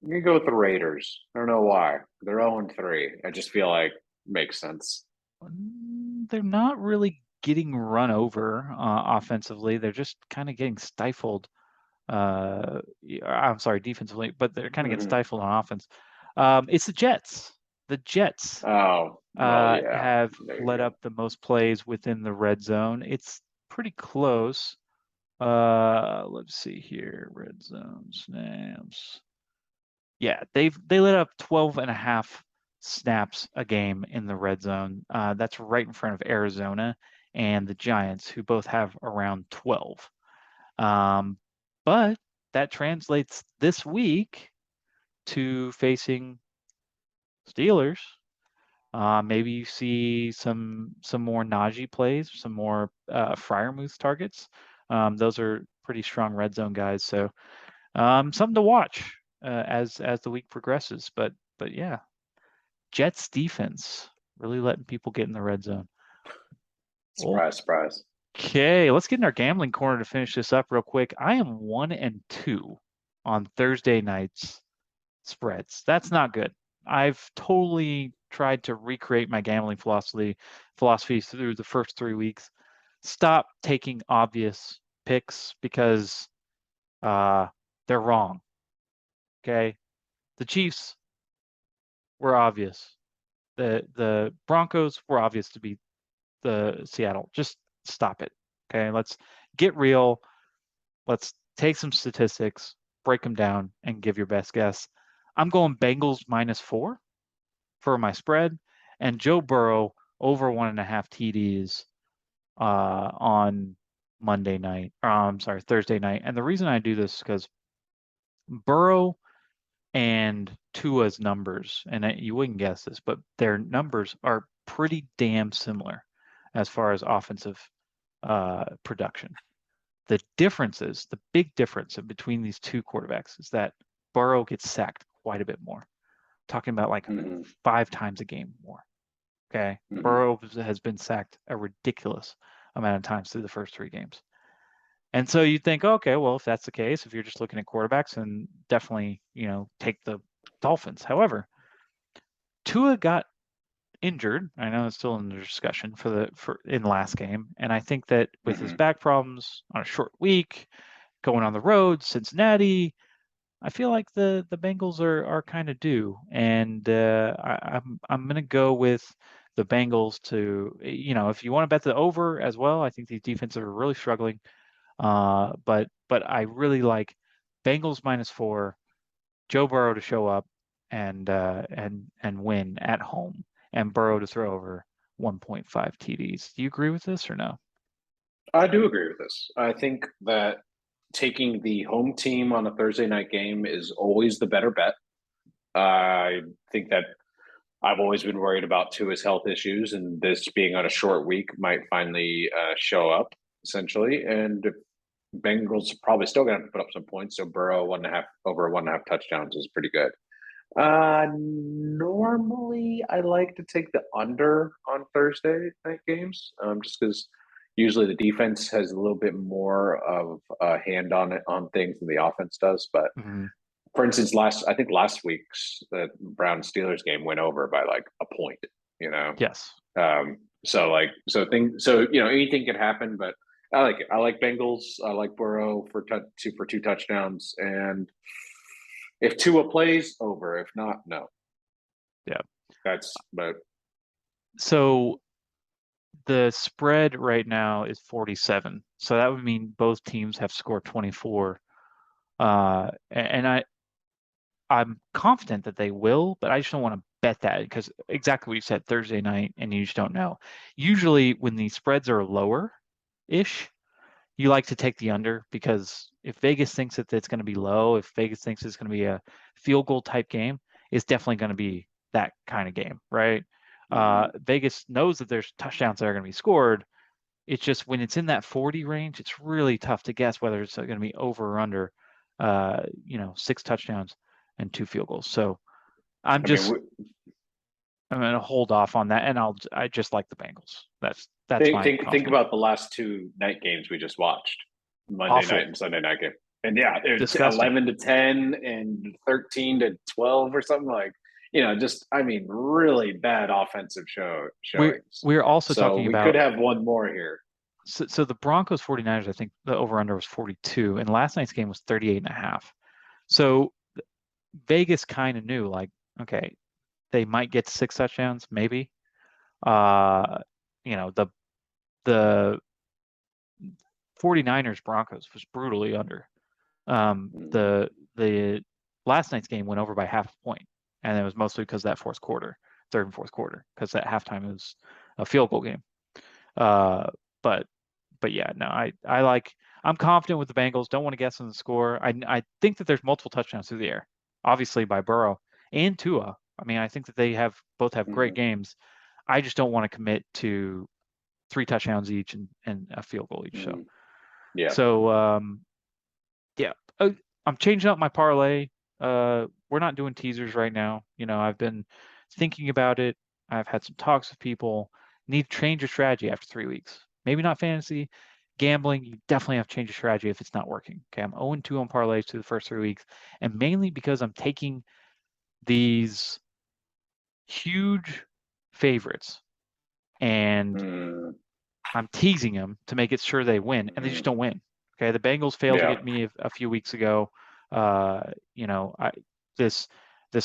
with the Raiders. I don't know why. They're 0-3. I just feel like makes sense. They're not really getting run over offensively. They're just kind of getting stifled. I'm sorry, defensively, but they're kind of getting stifled on offense. It's the Jets. The Jets have let up the most plays within the red zone. It's pretty close. Let's see here. Red zone snaps. Yeah, they let up 12.5 snaps a game in the red zone. That's right in front of Arizona and the Giants, who both have around 12. But that translates this week to facing Steelers. Maybe you see some more Najee plays, some more Freiermuth targets. Those are pretty strong red zone guys. So something to watch as the week progresses. But yeah, Jets defense really letting people get in the red zone. Surprise. Okay, let's get in our gambling corner to finish this up real quick. I am 1-2 on Thursday night's spreads. That's not good. I've totally tried to recreate my gambling philosophy through the first 3 weeks. Stop taking obvious picks because they're wrong. Okay, the Chiefs were obvious. The Broncos were obvious to beat the Seattle. Just stop it. Okay, let's get real. Let's take some statistics, break them down, and give your best guess. I'm going Bengals -4 for my spread, and Joe Burrow over 1.5 TDs on Monday night. I'm sorry, Thursday night. And the reason I do this is because Burrow and Tua's numbers, and you wouldn't guess this, but their numbers are pretty damn similar as far as offensive production. The big difference between these two quarterbacks is that Burrow gets sacked quite a bit more. talking about like Mm-hmm. 5 times a game more. Okay. Mm-hmm. Burrow has been sacked a ridiculous amount of times through the first 3 games. And so you think, okay, well, if that's the case, if you're just looking at quarterbacks, then definitely, take the Dolphins. However, Tua got injured. I know it's still in the discussion for in the last game, and I think that with his Mm-hmm. back problems on a short week, going on the road, Cincinnati, I feel like the Bengals are kind of due, and I'm gonna go with the Bengals to if you want to bet the over as well. I think these defenses are really struggling, but I really like Bengals -4, Joe Burrow to show up and win at home, and Burrow to throw over 1.5 TDs. Do you agree with this or no? I do agree with this. I think that taking the home team on a Thursday night game is always the better bet. I think that I've always been worried about Tua's health issues, and this being on a short week might finally show up essentially. And Bengals probably still going to have to put up some points. So Burrow 1.5 over 1.5 touchdowns is pretty good. Normally I like to take the under on Thursday night games, just because usually the defense has a little bit more of a hand on it on things than the offense does. But Mm-hmm. for instance, last week's the Brown Steelers game went over by like a point. You know, Yes. anything could happen, but I like it. I like Bengals. I like Burrow for 2 touchdowns, and if Tua plays, over. If not, no. Yeah. But So the spread right now is 47. So that would mean both teams have scored 24. And I'm confident that they will, but I just don't want to bet that because exactly what you said, Thursday night, and you just don't know. Usually when the spreads are lower-ish, you like to take the under because if Vegas thinks that it's going to be low, if Vegas thinks it's going to be a field goal type game, it's definitely going to be that kind of game, right? Vegas knows that there's touchdowns that are going to be scored. It's just when it's in that 40 range, it's really tough to guess whether it's going to be over or under, 6 touchdowns and 2 field goals. So I'm I mean, going to hold off on that, and I just like the Bengals. That's think my think think confidence. about the last 2 night games we just watched, Monday Awful. night and Sunday night game, and yeah, it's Disgusting. 11-10 and 13-12 or something like. Really bad offensive showings. We're also So talking we could about have one more here. so the Broncos 49ers, I think the over under was 42, and last night's game was 38.5. So Vegas kind of knew, like, okay, they might get 6 touchdowns, maybe. The 49ers Broncos was brutally under. The last night's game went over by half a point, and it was mostly because of that third and fourth quarter, because at halftime it was a field goal game. But yeah, no, I'm confident with the Bengals. Don't want to guess on the score. I think that there's multiple touchdowns through the air, obviously by Burrow and Tua. I mean, I think that they both have great games. I just don't want to commit to 3 touchdowns each and a field goal each. Yeah. So yeah, I'm changing up my parlay. We're not doing teasers right now. I've been thinking about it. I've had some talks with people. Need to change your strategy after 3 weeks. Maybe not fantasy. Gambling, you definitely have to change your strategy if it's not working. Okay, I'm 0-2 on parlays through the first 3 weeks, and mainly because I'm taking these huge favorites and I'm teasing them to make it sure they win, and they just don't win. Okay, the Bengals failed to get me a few weeks ago. This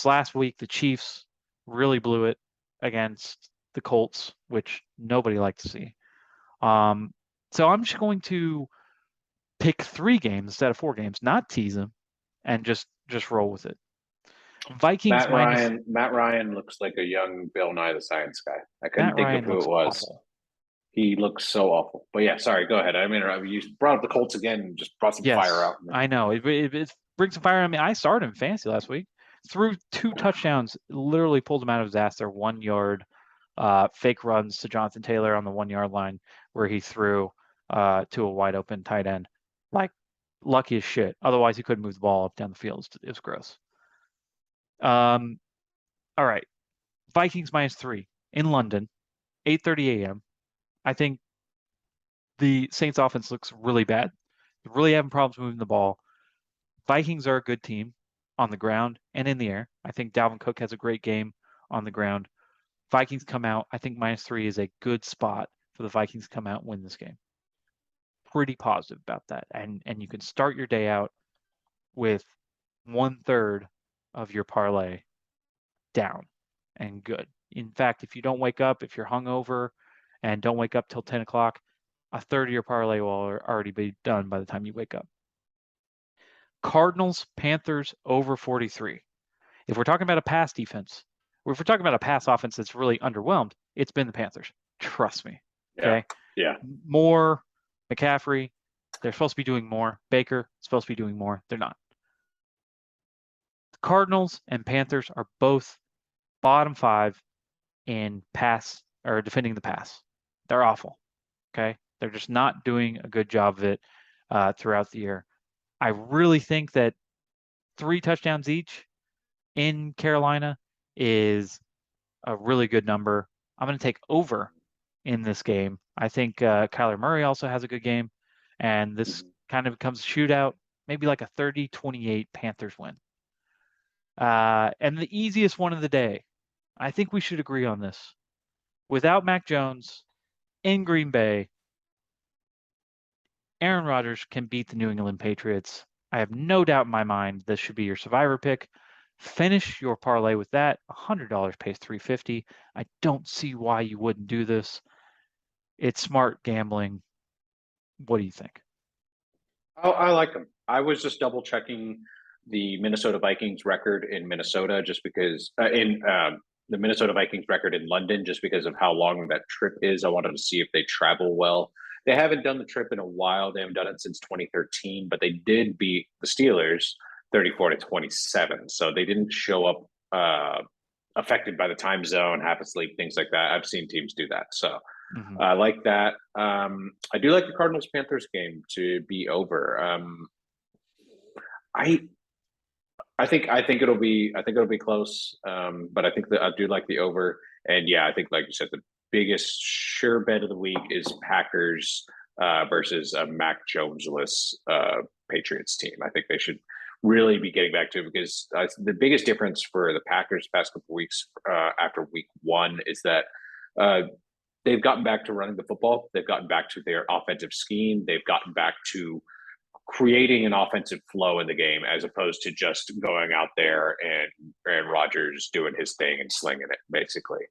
last week the Chiefs really blew it against the Colts, which nobody liked to see. So I'm just going to pick 3 games instead of 4 games, not tease them, and just roll with it. Vikings minus. Matt Ryan looks like a young Bill Nye the Science Guy. I couldn't Matt think Ryan of who looks it was. awful. He looks so awful. But yeah, sorry, go ahead. I mean, you brought up the Colts again and just brought some fire out. I know. It brings some fire. I mean, I started him fantasy last week. Threw 2 touchdowns, literally pulled him out of his ass. They're 1-yard fake runs to Jonathan Taylor on the 1-yard line where he threw to a wide open tight end. Like, lucky as shit. Otherwise, he couldn't move the ball up down the field. It was gross. All right. Vikings -3 in London, 8:30 a.m. I think the Saints offense looks really bad. They're really having problems moving the ball. Vikings are a good team on the ground and in the air. I think Dalvin Cook has a great game on the ground. Vikings come out. I think -3 is a good spot for the Vikings to come out and win this game. Pretty positive about that. And you can start your day out with 1/3 of your parlay down and good. In fact, if you don't wake up, if you're hungover and don't wake up till 10 o'clock, a third of your parlay will already be done by the time you wake up. Cardinals, Panthers over 43. If we're talking about a pass defense, or if we're talking about a pass offense that's really underwhelmed, it's been the Panthers. Trust me. Okay. Yeah. Moore, McCaffrey, they're supposed to be doing more. Baker, supposed to be doing more. They're not. The Cardinals and Panthers are both bottom 5 in pass or defending the pass. They're awful. Okay. They're just not doing a good job of it throughout the year. I really think that 3 touchdowns each in Carolina is a really good number. I'm going to take over in this game. I think Kyler Murray also has a good game, and this kind of becomes a shootout, maybe like a 30-28 Panthers win. And the easiest one of the day, I think we should agree on this. Without Mac Jones in Green Bay, Aaron Rodgers can beat the New England Patriots. I have no doubt in my mind this should be your survivor pick. Finish your parlay with that. $100 pays $350. I don't see why you wouldn't do this. It's smart gambling. What do you think? Oh, I like them. I was just double checking the Minnesota Vikings record in Minnesota just because the Minnesota Vikings record in London just because of how long that trip is. I wanted to see if they travel well. They haven't done the trip in a while. They haven't done it since 2013, but they did beat the Steelers 34-27. So they didn't show up affected by the time zone, half asleep, things like that. I've seen teams do that. So I like that. I do like the Cardinals Panthers game to be over. I think it'll be close. But I think that I do like the over. And yeah, I think like you said, the biggest sure bet of the week is Packers versus a Mac Jones-less Patriots team. I think they should really be getting back to it because the biggest difference for the Packers past couple weeks after week 1 is that they've gotten back to running the football. They've gotten back to their offensive scheme. They've gotten back to creating an offensive flow in the game as opposed to just going out there and Rodgers doing his thing and slinging it, basically.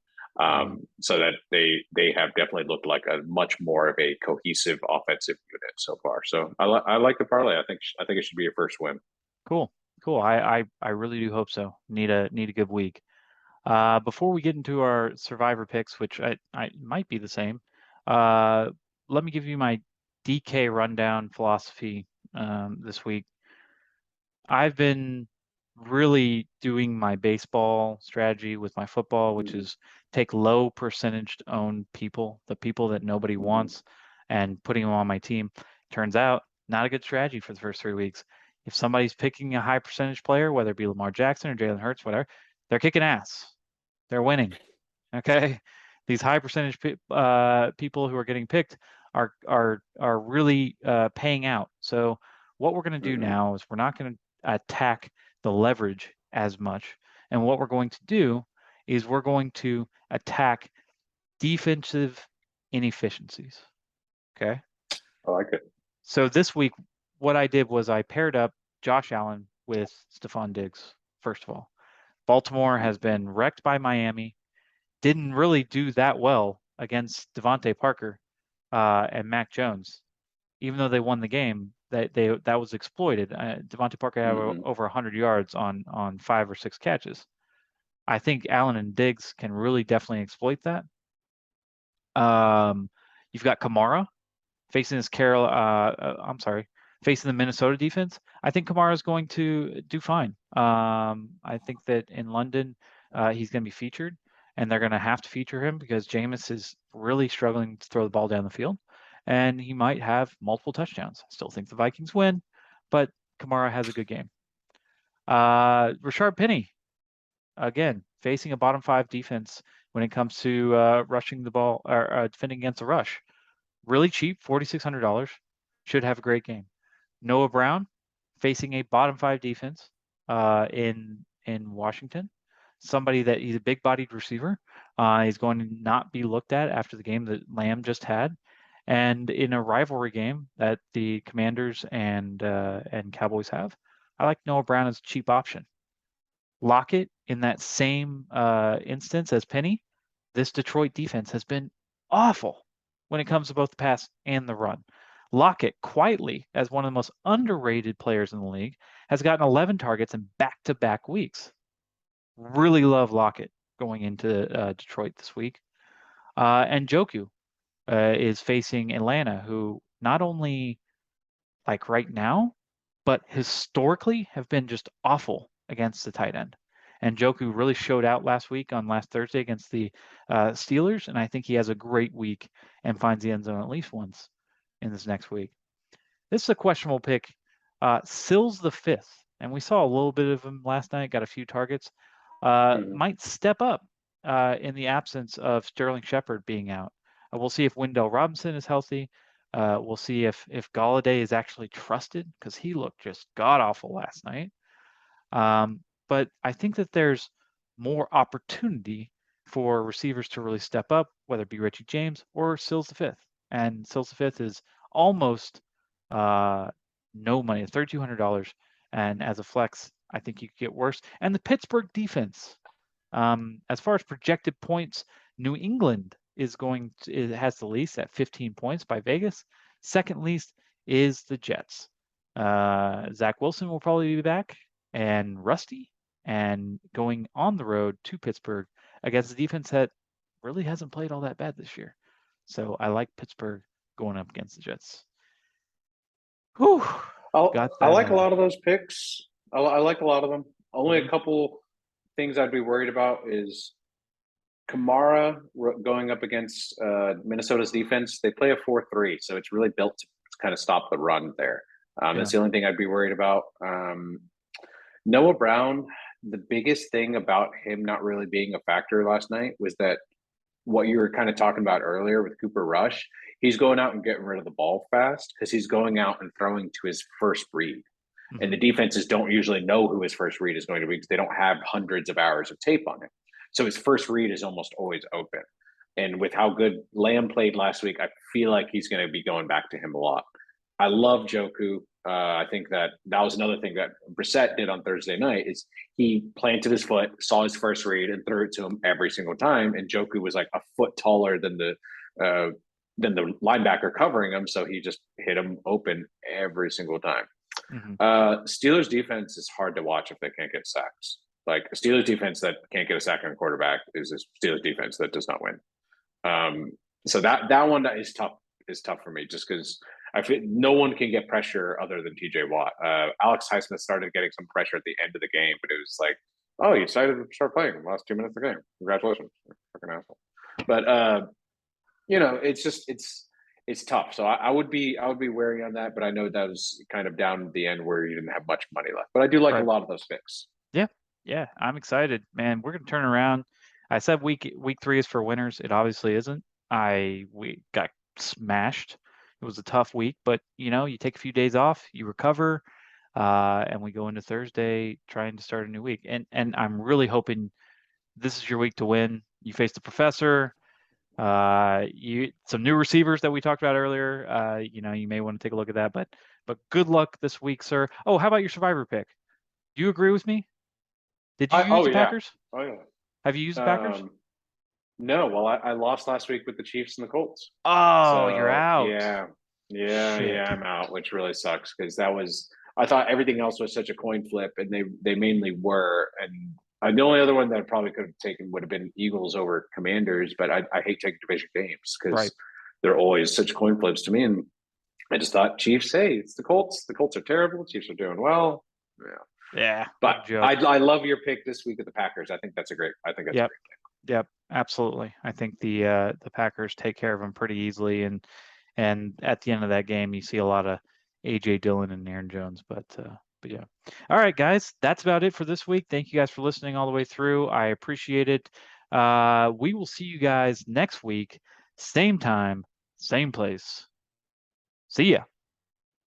So that they have definitely looked like a much more of a cohesive offensive unit so far. So I like the parlay. I think it should be your first win. Cool. I really do hope so. Need a good week. Before we get into our survivor picks, which I might be the same, let me give you my DK rundown philosophy this week. I've been really doing my baseball strategy with my football, which is take low percentage owned people, the people that nobody wants, and putting them on my team. Turns out not a good strategy for the first 3 weeks. If somebody's picking a high percentage player, whether it be Lamar Jackson or Jalen Hurts, whatever, they're kicking ass. They're winning. Okay, these high percentage people who are getting picked are really paying out. So what we're going to do now is we're not going to attack the leverage as much, and what we're going to do is we're going to attack defensive inefficiencies. Okay, I like it. So this week, what I did was I paired up Josh Allen with Stephon Diggs. First of all, Baltimore has been wrecked by Miami. Didn't really do that well against Devontae Parker and Mac Jones, even though they won the game. That was exploited. Devontae Parker had over 100 yards on 5 or 6 catches. I think Allen and Diggs can really definitely exploit that. You've got Kamara facing facing the Minnesota defense. I think Kamara is going to do fine. I think that in London, he's going to be featured, and they're going to have to feature him because Jameis is really struggling to throw the ball down the field, and he might have multiple touchdowns. I still think the Vikings win, but Kamara has a good game. Rashard Penny again, facing a bottom 5 defense when it comes to rushing the ball or defending against a rush. Really cheap, $4,600. Should have a great game. Noah Brown facing a bottom 5 defense in Washington. Somebody that he's a big-bodied receiver. He's going to not be looked at after the game that Lamb just had. And in a rivalry game that the Commanders and Cowboys have, I like Noah Brown as a cheap option. Lockett in that same instance as Penny. This Detroit defense has been awful when it comes to both the pass and the run. Lockett, quietly, as one of the most underrated players in the league, has gotten 11 targets in back-to-back weeks. Really love Lockett going into Detroit this week. And Njoku is facing Atlanta, who not only like right now, but historically have been just awful against the tight end. And Njoku really showed out last Thursday against the Steelers, and I think he has a great week and finds the end zone at least once in this next week. This is a questionable pick. Sills the fifth, and we saw a little bit of him last night, got a few targets. Might step up in the absence of Sterling Shepard being out. We'll see if Wendell Robinson is healthy. We'll see if Golladay is actually trusted, because he looked just god-awful last night. But I think that there's more opportunity for receivers to really step up, whether it be Richie James or Sills the fifth. And Sills the fifth is almost no money, $3,200. And as a flex, I think you could get worse. And the Pittsburgh defense, as far as projected points, New England has the least at 15 points by Vegas. Second least is the Jets. Zach Wilson will probably be back and rusty, and going on the road to Pittsburgh against a defense that really hasn't played all that bad this year. So I like Pittsburgh going up against the Jets. Whew. I like a lot of those picks. I like a lot of them. Only a couple things I'd be worried about is Kamara going up against Minnesota's defense. They play a 4-3, so it's really built to kind of stop the run there. That's the only thing I'd be worried about. Noah Brown, the biggest thing about him not really being a factor last night was that what you were kind of talking about earlier with Cooper Rush, he's going out and getting rid of the ball fast because he's going out and throwing to his first read. And the defenses don't usually know who his first read is going to be because they don't have hundreds of hours of tape on him. So his first read is almost always open. And with how good Lamb played last week, I feel like he's going to be going back to him a lot. I love Njoku. I think that was another thing that Brissett did on Thursday night is he planted his foot, saw his first read, and threw it to him every single time. And Njoku was like a foot taller than the linebacker covering him, so he just hit him open every single time. Steelers defense is hard to watch if they can't get sacks. Like a Steelers defense that can't get a sack on a quarterback is a Steelers defense that does not win. So that one that is tough for me just because I feel no one can get pressure other than TJ Watt. Alex Highsmith started getting some pressure at the end of the game, but it was like, oh, you decided to start playing in the last 2 minutes of the game. Congratulations, fucking asshole. But it's tough. So I would be wary on that, but I know that was kind of down at the end where you didn't have much money left. But I do like a lot of those picks. Yeah, I'm excited, man. We're gonna turn around. I said week 3 is for winners. It obviously isn't. We got smashed. It was a tough week, but you take a few days off, you recover, and we go into Thursday trying to start a new week. And I'm really hoping this is your week to win. You face the professor. Some new receivers that we talked about earlier. You may want to take a look at that. But good luck this week, sir. Oh, how about your survivor pick? Do you agree with me? Did you use the Packers? Oh yeah. Have you used the Packers? No. Well, I lost last week with the Chiefs and the Colts. Oh, you're out. Yeah, I'm out, which really sucks because I thought everything else was such a coin flip, and they mainly were. And the only other one that I probably could have taken would have been Eagles over Commanders, but I hate taking division games because they're always such coin flips to me. And I just thought Chiefs, hey, it's the Colts. The Colts are terrible. The Chiefs are doing well. Yeah. But I love your pick this week of the Packers. I think that's a great pick. Yep, absolutely. I think the Packers take care of them pretty easily, and at the end of that game, you see a lot of AJ Dillon and Aaron Jones. But But yeah. All right, guys, that's about it for this week. Thank you guys for listening all the way through. I appreciate it. We will see you guys next week, same time, same place. See ya.